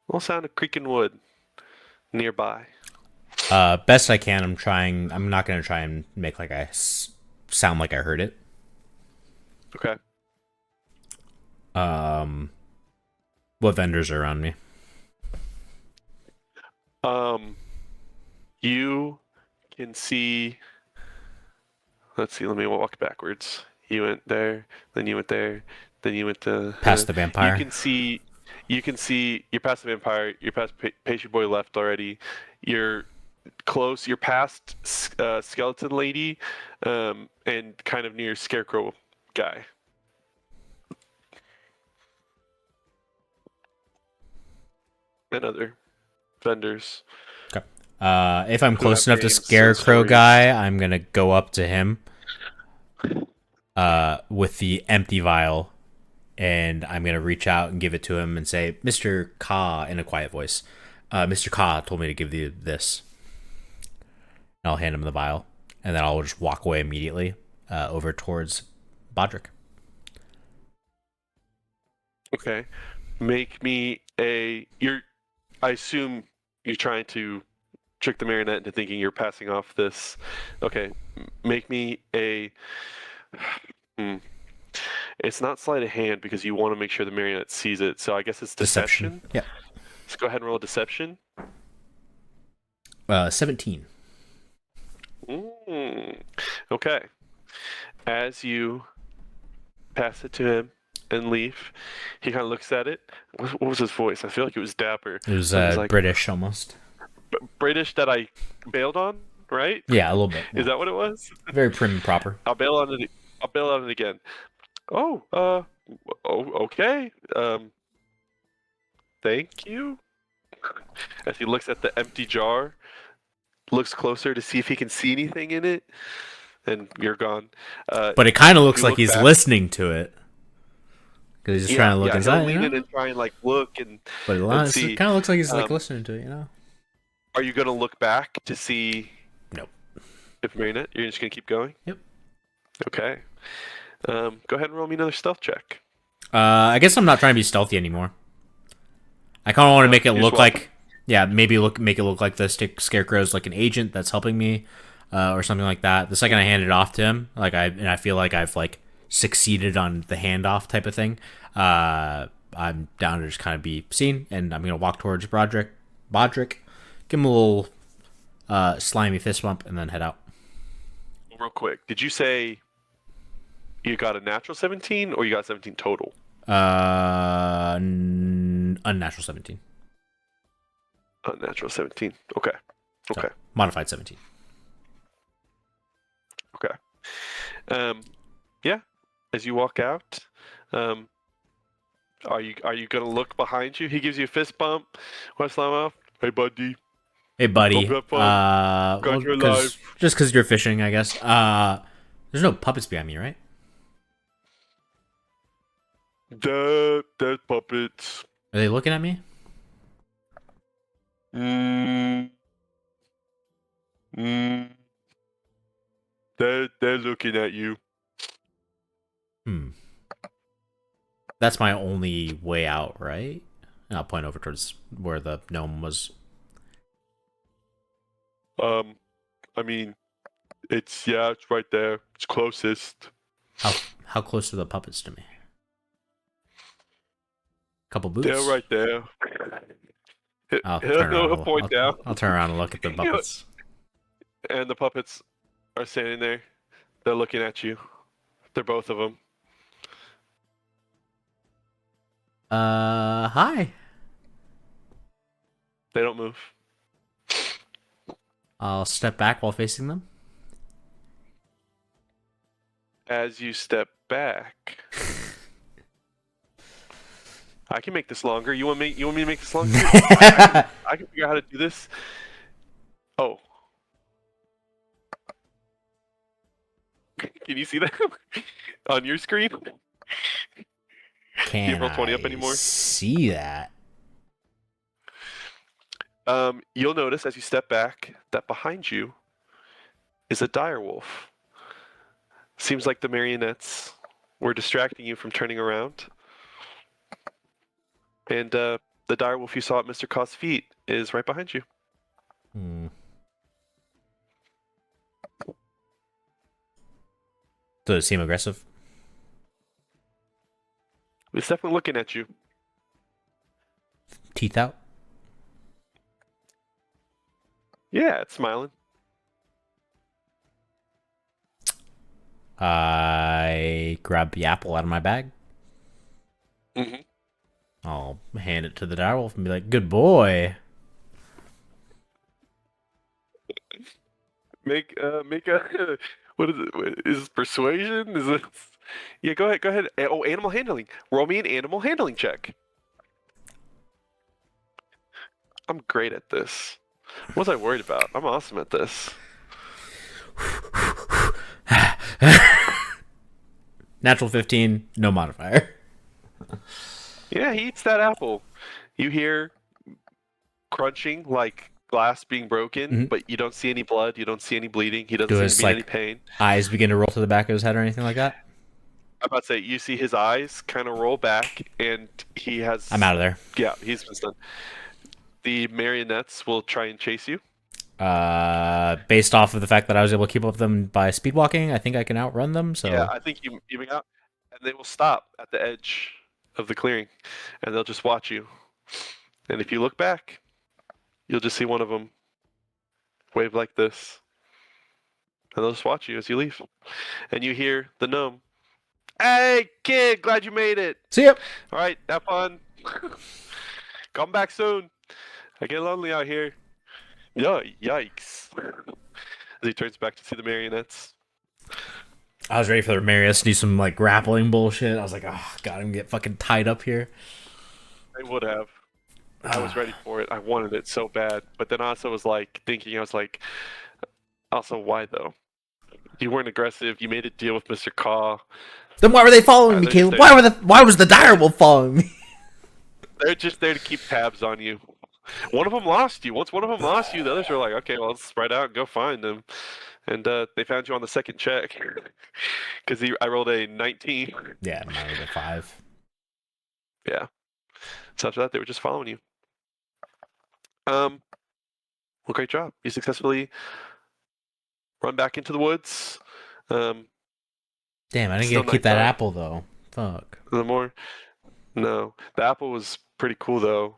a little sound of creaking wood nearby. Best I can. I'm not gonna try and make like I sound like I heard it. Okay. What vendors are around me? You can see. Let's see. Let me walk backwards. You went there, then you went there, then you went to Past the vampire. You can see. You're past the vampire. You're past Pastry Boy left already. You're close. You're past Skeleton Lady, and kind of near Scarecrow guy. And other vendors. Okay. If I'm close enough to names, Scarecrow stories. guy, I'm gonna go up to him with the empty vial, and I'm gonna reach out and give it to him and say, "Mr. Ka," in a quiet voice. Mr. Ka told me to give you this. And I'll hand him the vial, and then I'll just walk away immediately over towards Bodrick. Okay. Make me a. I assume you're trying to trick the marionette into thinking you're passing off this. Okay. Make me a. It's not sleight of hand because you want to make sure the marionette sees it. So I guess it's deception. Yeah. Let's go ahead and roll a deception. 17. Okay. As you pass it to him and leave, he kind of looks at it. What was his voice? I feel like it was dapper. It was like, British almost. British that I bailed on, right? Yeah, a little bit. Is that what it was? Very prim and proper? I'll bail on it. I'll bail on it again. Okay. Thank you. As he looks at the empty jar, looks closer to see if he can see anything in it, and you're gone. But it kind of looks like he's back. listening to it. Because he's just trying to look inside. He'll lean in and try and like look but it kind of looks like he's like listening to it, you know? Are you gonna look back to see? Nope. If marionette, you're just gonna keep going. Yep. Okay. Go ahead and roll me another stealth check. I guess I'm not trying to be stealthy anymore. I kind of want to make it look like, make it look like the Scarecrow's like an agent that's helping me, or something like that. The second I hand it off to him, I feel like I've like succeeded on the handoff type of thing. I'm down to just kind of be seen, and I'm gonna walk towards Bodrick, give him a little slimy fist bump, and then head out. Real quick, did you say you got a natural 17 or you got 17 total? Unnatural 17. Unnatural 17. Okay. So, Okay. modified 17. Okay. Yeah. As you walk out, um, are you gonna look behind you? He gives you a fist bump. Westlamo. Hey, buddy. Hey, buddy. Hope you had fun. Well, Glad you're alive. just because you're fishing, I guess. There's no puppets behind me, right? Dead puppets. Are they looking at me? Mm, mm, they're looking at you. Hmm. That's my only way out, right? And I'll point over towards where the gnome was. I mean, it's right there. It's closest. How close are the puppets to me? Couple boots. They're right there. I'll turn He'll around. point down. I'll turn around and look at the puppets. And the puppets are standing there. They're looking at you. They're both of them. Hi. They don't move. I'll step back while facing them. As you step back, I can make this longer. You want me to make this longer? I can figure out how to do this. Oh. Can you see that on your screen? Can you roll 20 up anymore? See that? You'll notice as you step back that behind you is a direwolf. Seems like the marionettes were distracting you from turning around. And the direwolf you saw at Mr. Kaw's feet is right behind you. Hmm. Does it seem aggressive? It's definitely looking at you. Teeth out? Yeah, it's smiling. I grab the apple out of my bag. Mm-hmm. I'll hand it to the direwolf and be like, "Good boy." Make a what is it? Is this persuasion? Is this? Yeah, go ahead. Go ahead. Oh, animal handling. Roll me an animal handling check. I'm great at this. What was I worried about? I'm awesome at this. Natural 15, no modifier. Yeah, he eats that apple. You hear crunching like glass being broken, but you don't see any blood. You don't see any bleeding. He doesn't Do seem his to be in any pain. eyes begin to roll to the back of his head or anything like that? I'm about to say, you see his eyes kind of roll back, and he has. I'm out of there. Yeah, he's been stunned. The marionettes will try and chase you. Based off of the fact that I was able to keep up with them by speed walking, I think I can outrun them. So Yeah, I think you even out, and they will stop at the edge of the clearing, and they'll just watch you. And if you look back, you'll just see one of them wave like this, and they'll just watch you as you leave. And you hear the gnome, "Hey, kid, glad you made it. see ya. All right, have fun. Come back soon. I get lonely out here." Yeah, yikes. As he turns back to see the marionettes. I was ready for the Marius to do some like grappling bullshit. I was like, oh god, I'm gonna get fucking tied up here. I would have. I was ready for it. I wanted it so bad. But then also was like thinking, I was like, also, why though? You weren't aggressive. You made a deal with Mr. Kaw. Then why were they following me, Caleb? Why was the direwolf following me? They're just there to keep tabs on you. One of them lost you. Once one of them lost you, the others were like, okay, well, let's spread out and go find them. And they found you on the second check. Because I rolled a 19. Yeah, mine was a 5. Yeah. So after that, they were just following you. Well, great job. You successfully run back into the woods. Damn, I didn't Still get to keep that nighttime. apple though. Fuck. No, the apple was pretty cool though.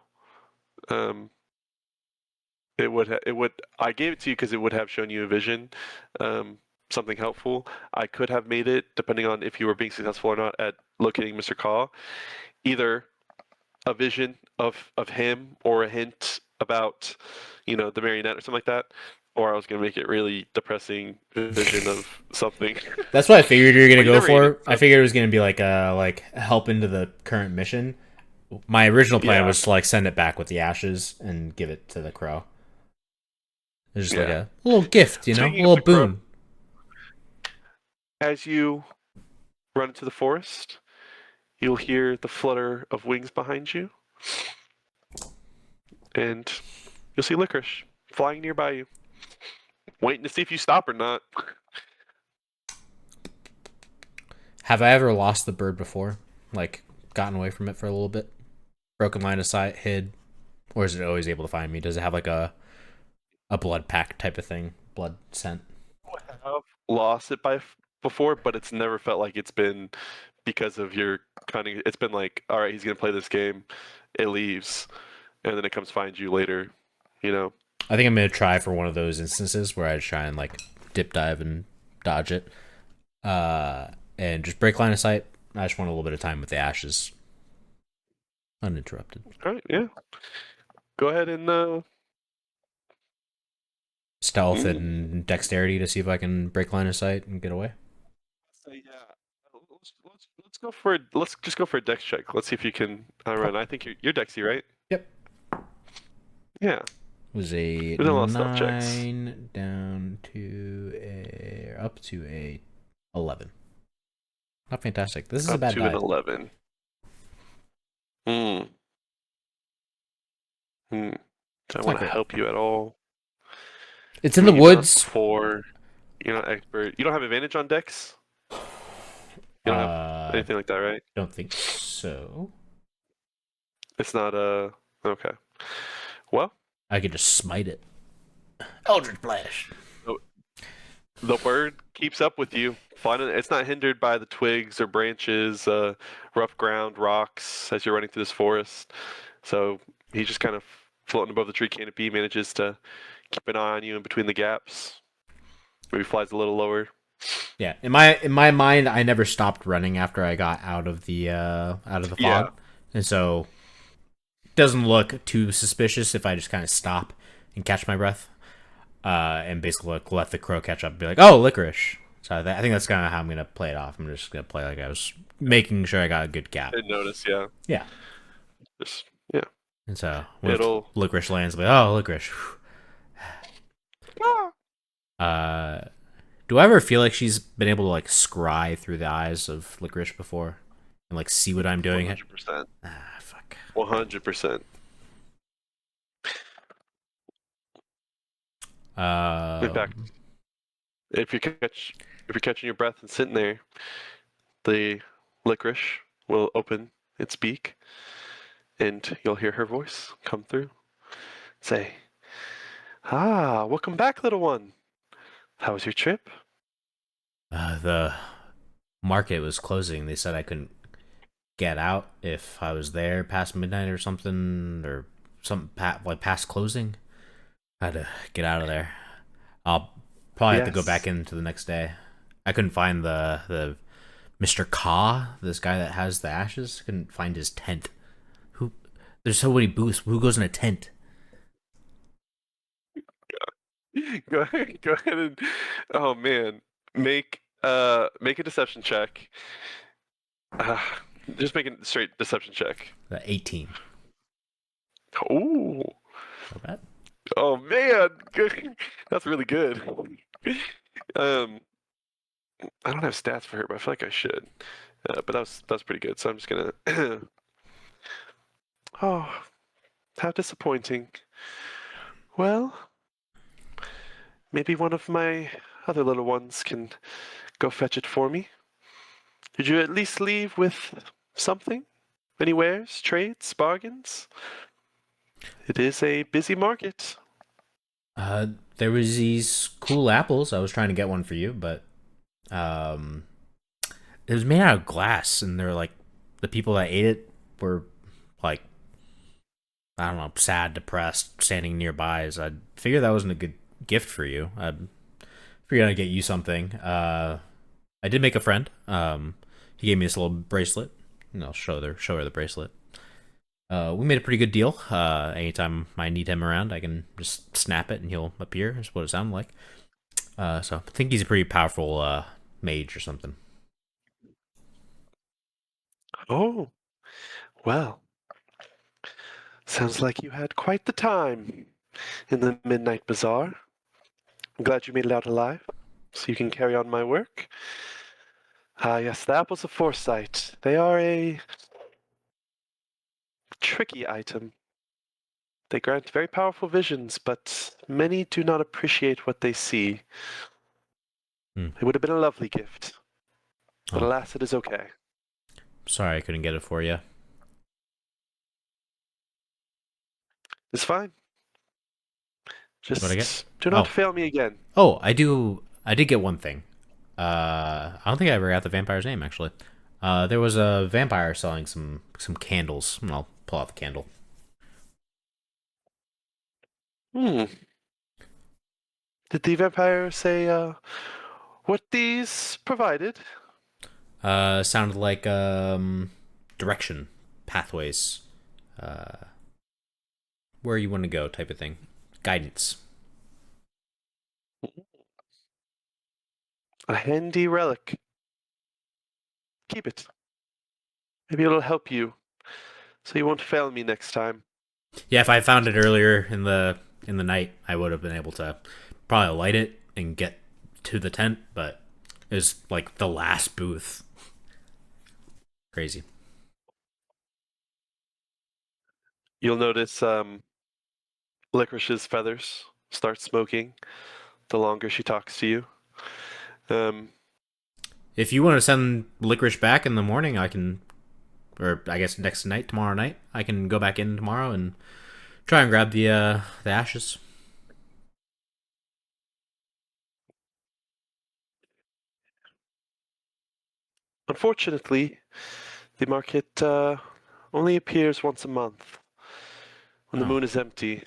It would I gave it to you because it would have shown you a vision. something helpful, I could have made it, depending on if you were being successful or not at locating Mr. Caw, either a vision of him or a hint about, the marionette or something like that, or I was gonna make it really depressing vision of something. That's what I figured you were gonna But you go never ate it. for. I So, figured it was gonna be like help into the current mission. My original plan yeah, was to like send it back with the ashes and give it to the crow. It's just like yeah. a little gift, a Speaking of little the crow, boon. as you run into the forest, you'll hear the flutter of wings behind you, and you'll see Licorice flying nearby you, waiting to see if you stop or not. Have I ever lost the bird before? Like gotten away from it for a little bit? Broken line of sight, hid, or is it always able to find me? Does it have like a blood pack type of thing? Blood scent? Have lost it before, but it's never felt like it's been because of your cunning. It's been like, all right, he's gonna play this game. It leaves, and then it comes find you later. You know. I think I'm gonna try for one of those instances where I try and like dip dive and dodge it. And just break line of sight. I just want a little bit of time with the ashes. Uninterrupted. All right, yeah. Go ahead and Stealth mm, and dexterity to see if I can break line of sight and get away. say yeah. Let's go for let's just go for a dex check. Let's see if you can run. I think you're dexy, right? Yep. Yeah. Was a There's a lot of stealth checks. 9 down to a up to a 11. Not fantastic. This is a Up bad to an die. 11. Hmm. Hmm. Do I It's not want to great. help you at all? It's I in the mean, you've done it woods. before. You're not expert. You don't have advantage on dex? You don't have Uh, anything like that, right? don't think so. It's not okay. Well, I could just smite it. Eldritch Blast. the the bird keeps up with you. Finding it's not hindered by the twigs or branches, rough ground, rocks as you're running through this forest. So he's just kind of floating above the tree canopy, manages to keep an eye on you in between the gaps. Maybe flies a little lower. Yeah, in my mind, I never stopped running after I got out of the Yeah, fog, and so it doesn't look too suspicious if I just kind of stop and catch my breath, and basically let the crow catch up and be like, "Oh, licorice." So I think that's kind of how I'm gonna play it off. I'm just gonna play like I was making sure I got a good gap. didn't notice. Yeah, Yeah, just yeah. and so when It'll. licorice lands, like, "Oh, licorice." Ah, Uh, do I ever feel like she's been able to like scry through the eyes of licorice before and like see what I'm doing? 100%. Ah, fuck. 100%. In fact, Um, if you catch if you're catching your breath and sitting there, the licorice will open its beak, and you'll hear her voice come through. Say, "Ah, welcome back, little one. How was your trip?" the market was closing. They said I couldn't get out if I was there past midnight or something, or something like past closing. I had to get out of there. I'll probably have to go back Yes. into the next day. I couldn't find the Mr. Ka, this guy that has the ashes. Couldn't find his tent. Who? There's so many booths. Who goes in a tent? Go ahead and oh man, make a deception check. Uh, just make a straight deception check. The 18. Ooh. Not bad. Oh man, good. That's really good. Um, I don't have stats for her, but I feel like I should. But that's pretty good. So I'm just gonna. Oh, how disappointing. Well, maybe one of my other little ones can go fetch it for me. Did you at least leave with something? Any wares, trades, bargains? It is a busy market. There was these cool apples. I was trying to get one for you, but um, it was made out of glass, and they're like the people that ate it were like I don't know, sad, depressed, standing nearby. So I figured that wasn't a good gift for you. I figured I'd get you something. I did make a friend. He gave me this little bracelet, and I'll show her the bracelet. We made a pretty good deal. Anytime I need him around, I can just snap it and he'll appear. Is what it sounded like. So I think he's a pretty powerful mage or something. Oh, well, sounds like you had quite the time in the Midnight Bazaar. I'm glad you made it out alive, so you can carry on my work. Ah, yes, the apples of foresight. They are a tricky item. They grant very powerful visions, but many do not appreciate what they see. Hmm. It would have been a lovely gift, but Oh, alas, it is okay. sorry I couldn't get it for you. It's fine. What I get? Just do not Oh, fail me again. oh, I do. I did get one thing. I don't think I ever got the vampire's name actually. There was a vampire selling some candles. I'll pull out the candle. Hmm. Did the vampire say, what these provided? Sounded like direction, pathways, where you want to go, type of thing, guidance. A handy relic. Keep it. Maybe it'll help you, so you won't fail me next time. Yeah, if I found it earlier in the night, I would have been able to probably light it and get to the tent, but it was like the last booth. Crazy. You'll notice Licorice's feathers start smoking the longer she talks to you. Um, If you want to send licorice back in the morning, I can, or I guess next night, tomorrow night, I can go back in tomorrow and try and grab the ashes. Unfortunately, the market only appears once a month when the Oh, moon is empty.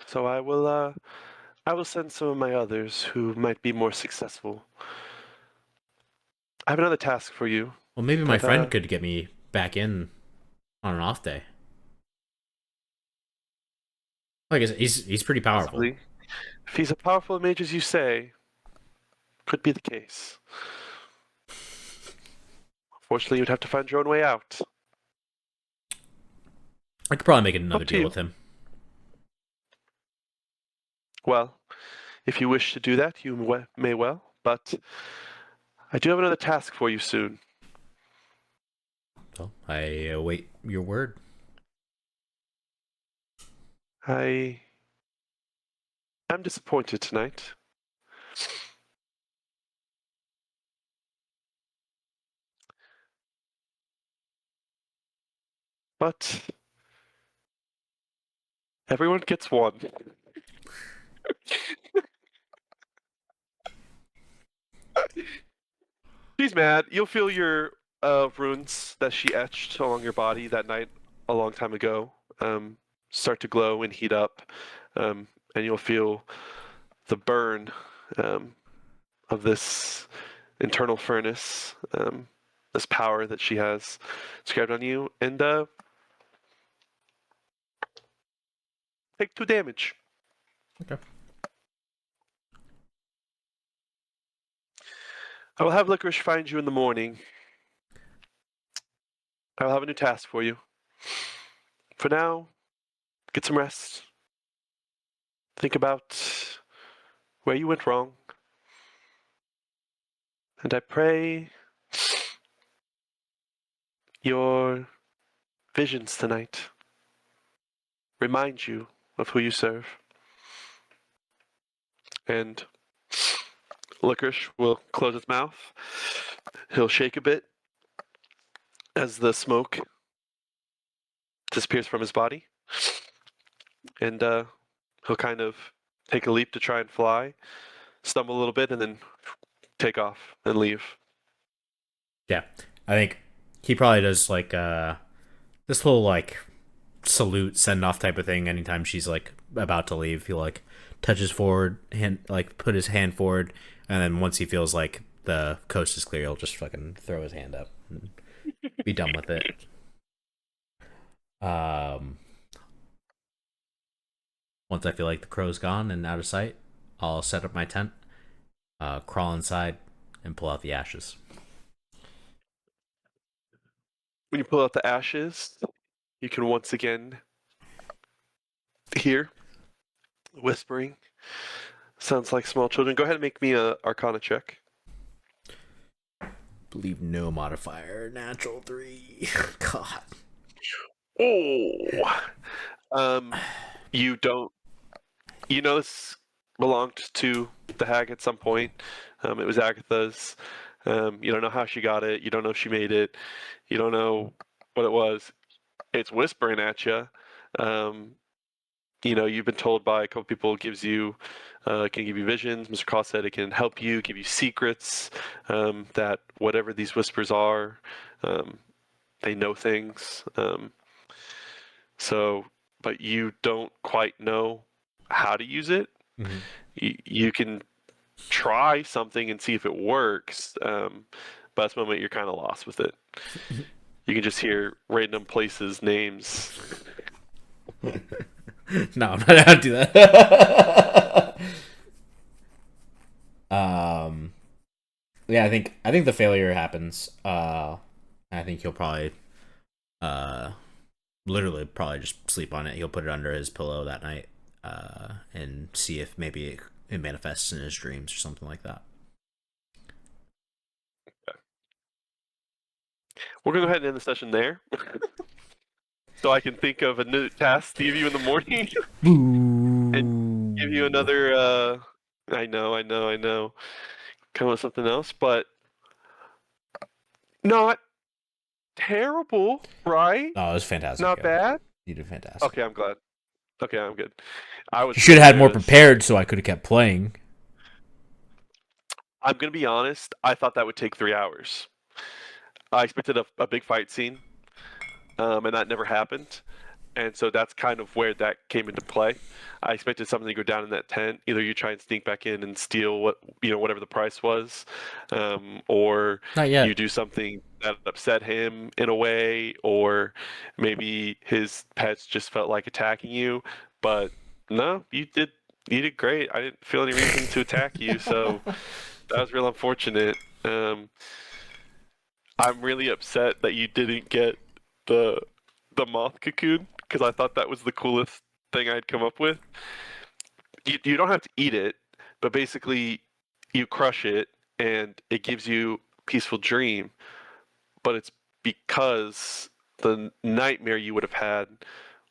So I will send some of my others who might be more successful. I have another task for you, well, maybe my but friend could get me back in on an off day. Like I said, he's pretty powerful. possibly, if he's a powerful mage as you say, could be the case. Fortunately, you'd have to find your own way out. I could probably make another Up to deal you. with him. Well, if you wish to do that, you may well, but I do have another task for you soon. So I await your word. I am disappointed tonight. But everyone gets one. She's mad. You'll feel your runes that she etched along your body that night a long time ago start to glow and heat up, and you'll feel the burn um, of this internal furnace, this power that she has scribed on you, and take 2 damage. Okay. I will have Licorice find you in the morning. I will have a new task for you. For now, get some rest. Think about where you went wrong. And I pray your visions tonight remind you of who you serve. And Licorice will close his mouth. He'll shake a bit as the smoke disappears from his body. And he'll kind of take a leap to try and fly, stumble a little bit, and then take off and leave. Yeah, I think he probably does like this whole like salute send off type of thing. Anytime she's like about to leave, he'll like touches forward, put his hand forward, and then once he feels like the coast is clear, he'll just fucking throw his hand up and be done with it. Once I feel like the crow's gone and out of sight, I'll set up my tent, crawl inside, and pull out the ashes. When you pull out the ashes, you can once again hear whispering. Sounds like small children. Go ahead and make me a Arcana check. Believe no modifier. Natural 3. God. Oh. You don't. You know this belonged to the hag at some point. It was Agatha's. You don't know how she got it. You don't know if she made it. You don't know what it was. It's whispering at you. You've been told by a couple people, can give you visions. Mr. Koss said it can help you, give you secrets, that whatever these whispers are, they know things. But you don't quite know how to use it. Mm-hmm. You can try something and see if it works, but at this moment you're kind of lost with it. You can just hear random places, names. No, I'm not gonna do that. Yeah, I think the failure happens. I think he'll probably, literally probably just sleep on it. He'll put it under his pillow that night, and see if maybe it manifests in his dreams or something like that. Okay. We're gonna go ahead and end the session there. So I can think of a new task to give you in the morning. And give you another, I know. Come up with something else, but not terrible, right? Oh, it was fantastic. Not bad? You did fantastic. Okay, I'm glad. Okay, I'm good. I was. You should have had more prepared so I could have kept playing. I'm gonna be honest. I thought that would take 3 hours. I expected a big fight scene, and that never happened. And so that's kind of where that came into play. I expected something to go down in that tent. Either you try and sneak back in and steal whatever the price was, or Not yet. you do something that upset him in a way, or maybe his pets just felt like attacking you. But no, you did great. I didn't feel any reason to attack you, so that was real unfortunate. I'm really upset that you didn't get the moth cocoon, because I thought that was the coolest thing I'd come up with. You don't have to eat it, but basically you crush it and it gives you peaceful dream. But it's because the nightmare you would have had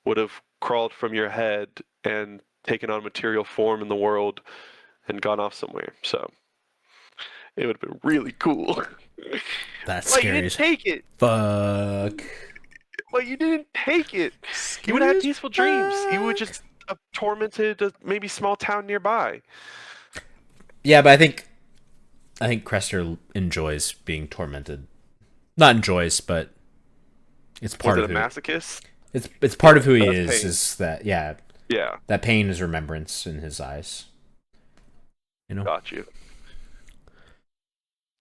would have crawled from your head and taken on material form in the world and gone off somewhere. So it would have been really cool. That's like, scary. You didn't take it. Fuck. Well, you didn't take it. You would have had peaceful dreams. You would just have tormented maybe small town nearby. Yeah, but I think Crester enjoys being tormented. Not enjoys, but it's part of a masochist? It's part of who he is. Pain. Is that yeah? Yeah. That pain is remembrance in his eyes. You know. Got you.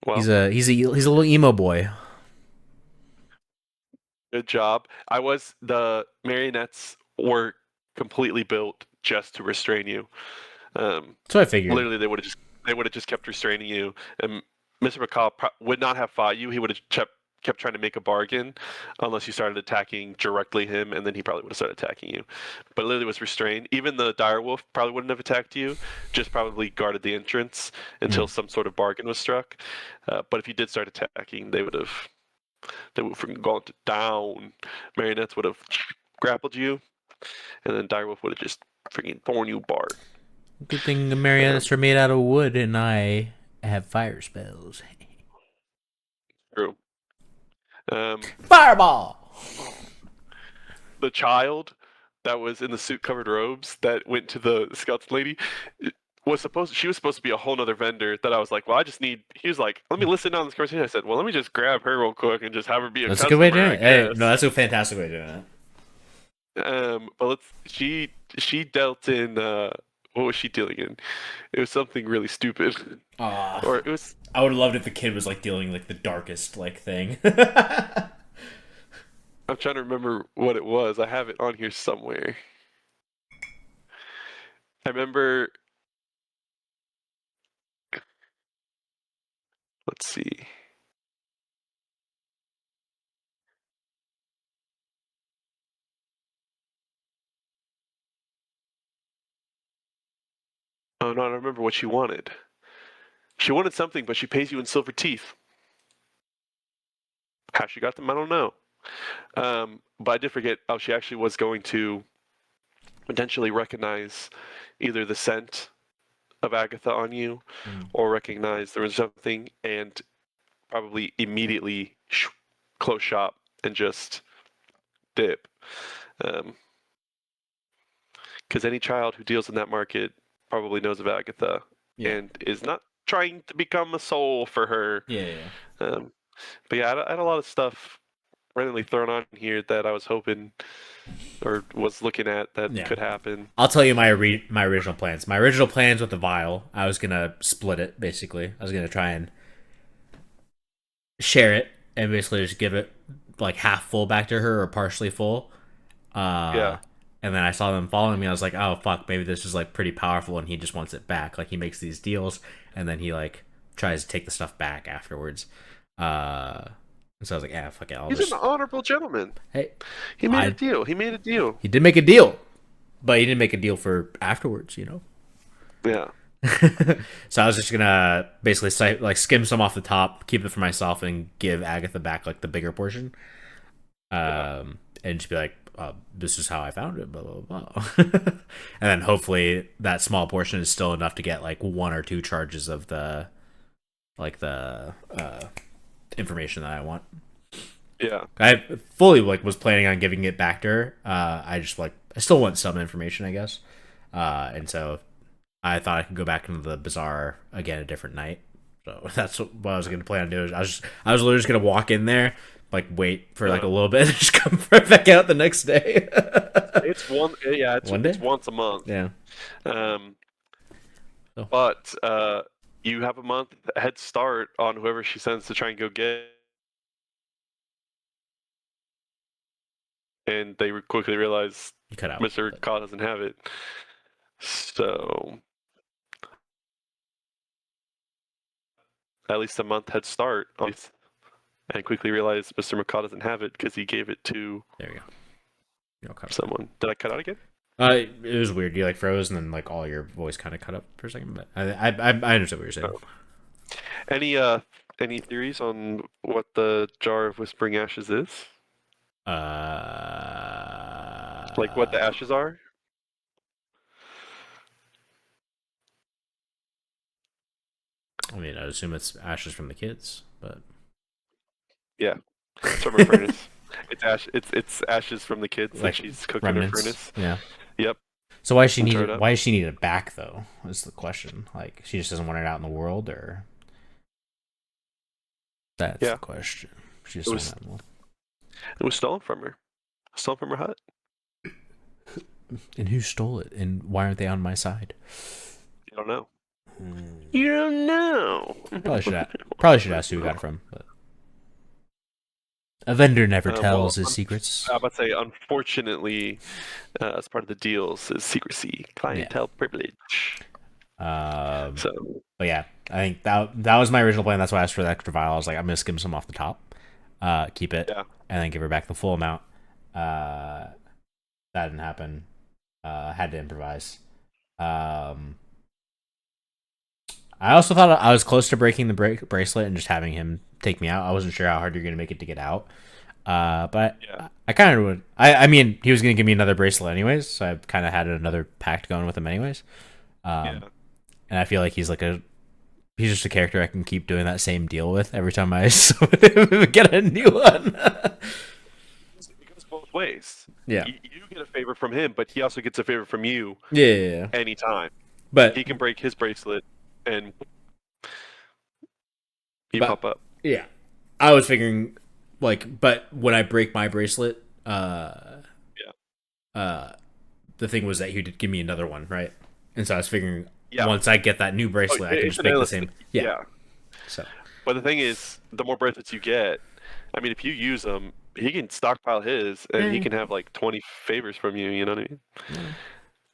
Well, he's a little emo boy. Good job. The marionettes were completely built just to restrain you. So I figured. Literally, they would have just kept restraining you, and Mr. McCall would not have fought you. He would have kept trying to make a bargain, unless you started attacking directly him, and then he probably would have started attacking you. But literally was restrained. Even the direwolf probably wouldn't have attacked you, just probably guarded the entrance until some sort of bargain was struck. But if you did start attacking, they would have freaking gone down. Marionettes would have grappled you, and then direwolf would have just freaking torn you apart. Good thing the marionettes are made out of wood, and I have fire spells. True. Fireball. The child that was in the suit-covered robes that went to the skeleton lady she was supposed to be a whole nother vendor that I was like, well, he was like, let me listen on this conversation. I said, well, let me just grab her real quick and just have her be a customer. That's a good way of doing it. Hey, no, that's a fantastic way of doing it. But she dealt in What was she dealing in? It was something really stupid, Uh, or it was. I would have loved if the kid was like dealing like the darkest like thing. I'm trying to remember what it was. I have it on here somewhere. I remember. Let's see. Oh no, I don't remember what she wanted. She wanted something, but she pays you in silver teeth. How she got them, I don't know. But I did forget. Oh, she actually was going to potentially recognize either the scent of Agatha on you, Mm. or recognize there was something, and probably immediately close shop and just dip. Because any child who deals in that market probably knows of Agatha Yeah. and is not trying to become a soul for her. Yeah, yeah. Um, but yeah, I had a lot of stuff randomly thrown on here that I was hoping or was looking at that Yeah. could happen. I'll tell you my original plans. My original plans with the vial, I was gonna split it basically. I was gonna try and share it and basically just give it like half full back to her or partially full. Yeah, Uh, and then I saw them following me. I was like, oh fuck, maybe this is like pretty powerful, and he just wants it back. Like he makes these deals, and then he like tries to take the stuff back afterwards. Uh, and so I was like, yeah, fuck it, I'll he's an just honorable gentleman. hey, He made a I deal. He made a deal. he did make a deal, but he didn't make a deal for afterwards, you know. Yeah. So I was just gonna basically like skim some off the top, keep it for myself, and give Agatha back like the bigger portion. Yeah. And just be like, "This is how I found it." Blah blah blah. And then hopefully that small portion is still enough to get like one or two charges of the information that I want. Yeah. I fully like was planning on giving it back to her. I just like I still want some information, I guess. And so I thought I could go back into the bazaar again a different night. So that's what I was gonna plan on doing. I was literally just gonna walk in there, like wait for like a little bit, and just come right back out the next day. It's one. Yeah. One day? It's once a month. Yeah. Um. Oh. But you have a month head start on whoever she sends to try and go get, and they quickly realize You cut out. Mr. Kaw doesn't have it. So at least a month head start on it, and quickly realize Mr. McCaw doesn't have it because he gave it to There you go. You don't cut out. someone. Did I cut out again? It was weird. You like froze, and then like all your voice kind of cut up for a second. But I understood what you're saying. Any theories on what the jar of whispering ashes is? Like what the ashes are? I mean, I assume it's ashes from the kids, but Yeah, it's from her furnace. It's ashes from the kids that like she's cooked in her remnants. furnace. Yeah. Yep. So why does she need Throw it? it up. Why does she need it back though? Is the question. Like she just doesn't want it out in the world, or that's Yeah. the question. She just It doesn't was- want it. It was stolen from her. Stolen from her hut. And who stole it? And why aren't they on my side? You don't know. You don't know. Probably should ask who we got it from. But a vendor never tells well, his secrets. I was about to say, unfortunately, as part of the deals is secrecy, clientele privilege. So But yeah, I think that was my original plan. That's why I asked for the extra vial. I was like, I'm gonna skim some off the top, keep it, yeah, and then give her back the full amount. That didn't happen. Had to improvise. I also thought I was close to breaking the bracelet and just having him take me out. I wasn't sure how hard you're gonna make it to get out. But yeah, I kind of would. I mean, he was gonna give me another bracelet anyways, so I kind of had another pact going with him anyways. yeah. And I feel like he's just a character I can keep doing that same deal with every time I get a new one. It goes both ways. Yeah. You get a favor from him, but he also gets a favor from you Yeah. anytime. But He can break his bracelet and you But- pop up. yeah, I was figuring but when I break my bracelet, the thing was that he would give me another one, right? And so I was figuring Yeah. once I get that new Oh, bracelet, I can it's just an make the endless. same. Yeah. Yeah. So But the thing is, the more bracelets you get, I mean, if you use them, he can stockpile his, and he yeah, can have like 20 favors from you. You know what I mean? yeah.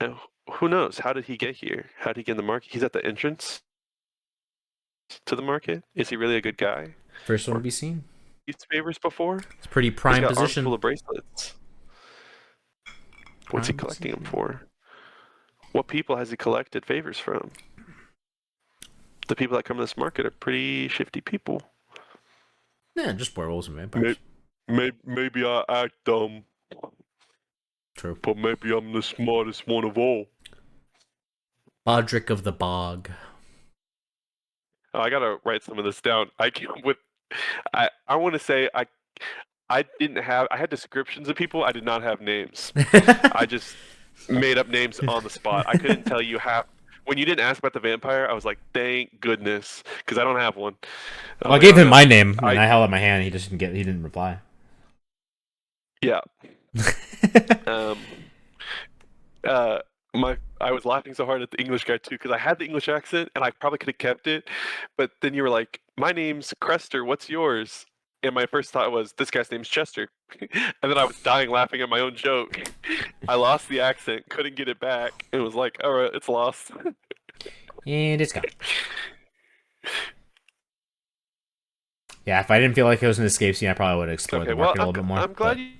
Now, who knows? How did he get here? How did he get in the market? He's at the entrance to the market. Is he really a good guy? First one to Or be seen. used favors before? It's pretty He's prime got arms full position. of bracelets. What's he Prime collecting them position. for? What people has he collected favors from? The people that come to this market are pretty shifty people. Yeah, just werewolves and Maybe, vampires. maybe I act dumb, True. but maybe I'm the smartest one of all. Bodrick of the Bog. Oh, I gotta write some of this down. I came up with. I want to say I didn't have. I had descriptions of people. I did not have names. I just made up names on the spot. I couldn't tell you half. When you didn't ask about the vampire, I was like, "Thank goodness," because I don't have one. I Well, I was like, gave "I him don't my know." name and I I held up my hand. He just didn't get. He didn't reply. yeah. Um. Uh. I was laughing so hard at the English guy too because I had the English accent and I probably could have kept it, but then you were like, "My name's Crester. What's yours?" And my first thought was, "This guy's name's Chester," and then I was dying laughing at my own joke. I lost the accent, couldn't get it back, and was like, "All right, it's lost." And it's gone. Yeah, if I didn't feel like it was an escape scene, I probably would have explored Okay, the well, market a little bit more. I'm glad But you.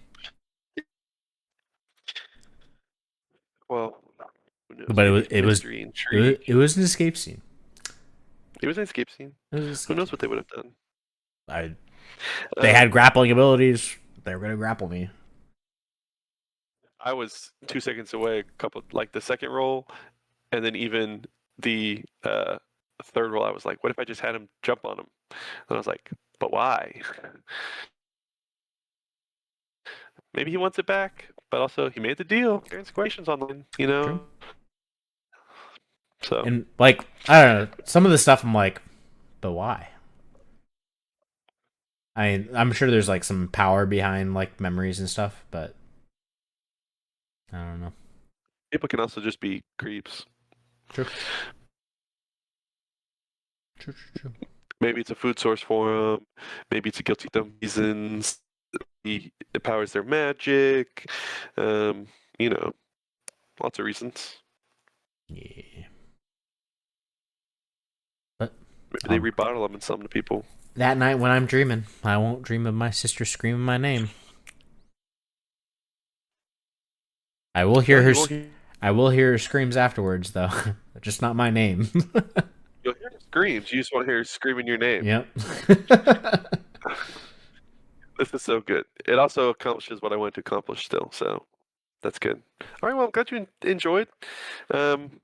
Well, who knows? but it Maybe was it's it was mystery, it was, intrigue. it was an escape scene. It was an escape scene. It was an Who escape knows scene. what they would have done? I They had Um, grappling abilities. They were gonna grapple me. I was 2 seconds away. A couple, like the second roll, and then even the third roll. I was like, "What if I just had him jump on him?" And I was like, "But why?" Maybe he wants it back, but also he made the deal. There's questions online, you True. know. So And like I don't know, some of the stuff I'm like, but why? I'm sure there's like some power behind like memories and stuff, but I don't know. people can also just be creeps. True. True. True. Maybe it's a food source for them. Maybe it's a guilty dumb reasons. It powers their magic. Um, you know, lots of reasons. Yeah. But Maybe they rebottle them and sell them to people. that night when I'm dreaming, I won't dream of my sister screaming my name. I will No, hear her. you won't. I will hear her screams afterwards, though. Just not my name. You'll hear screams. You just won't hear screaming your name. Yep. This is so good. It also accomplishes what I wanted to accomplish still. So that's good. All right. Well, I'm glad you enjoyed.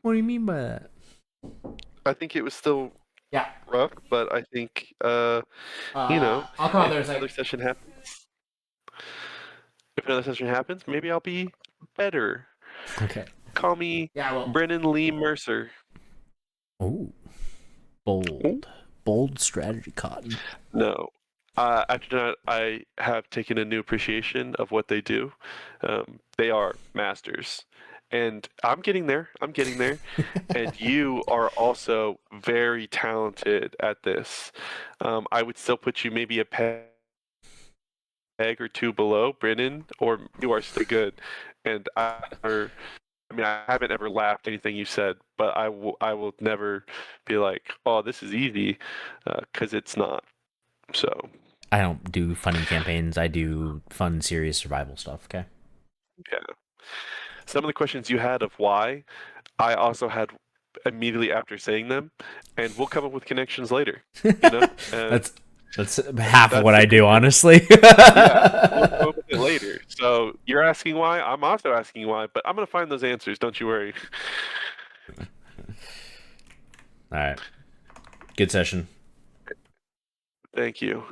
What do you mean by that? I think it was still Yeah. rough, but I think you know, I'll come out there if and say. another session happens, maybe I'll be better. Okay. Call me Yeah. Well. Brennan Lee Mercer. Oh, Ooh. bold strategy, Cotton. No. After that, I have taken a new appreciation of what they do. They are masters. And I'm getting there. I'm getting there. And you are also very talented at this. I would still put you maybe a peg or two below Brennan, or you are still good. And I mean, I haven't ever laughed at anything you said, but I will never be like, "Oh, this is easy," because it's not. So, I don't do funny campaigns. I do fun, serious survival stuff. Okay. yeah. Some of the questions you had of why, I also had immediately after saying them, and we'll come up with connections later. You know, that's half of that's what the I do, cool thing. honestly. Yeah, we'll come up with it later. So you're asking why, I'm also asking why, but I'm gonna find those answers. Don't you worry. All right. Good session. Thank you.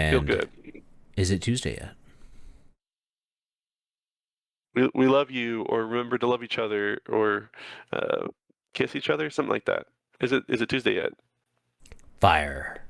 Feel And good. is it Tuesday yet? We love you, or remember to love each other, or kiss each other, something like that. Is it Tuesday yet? Fire.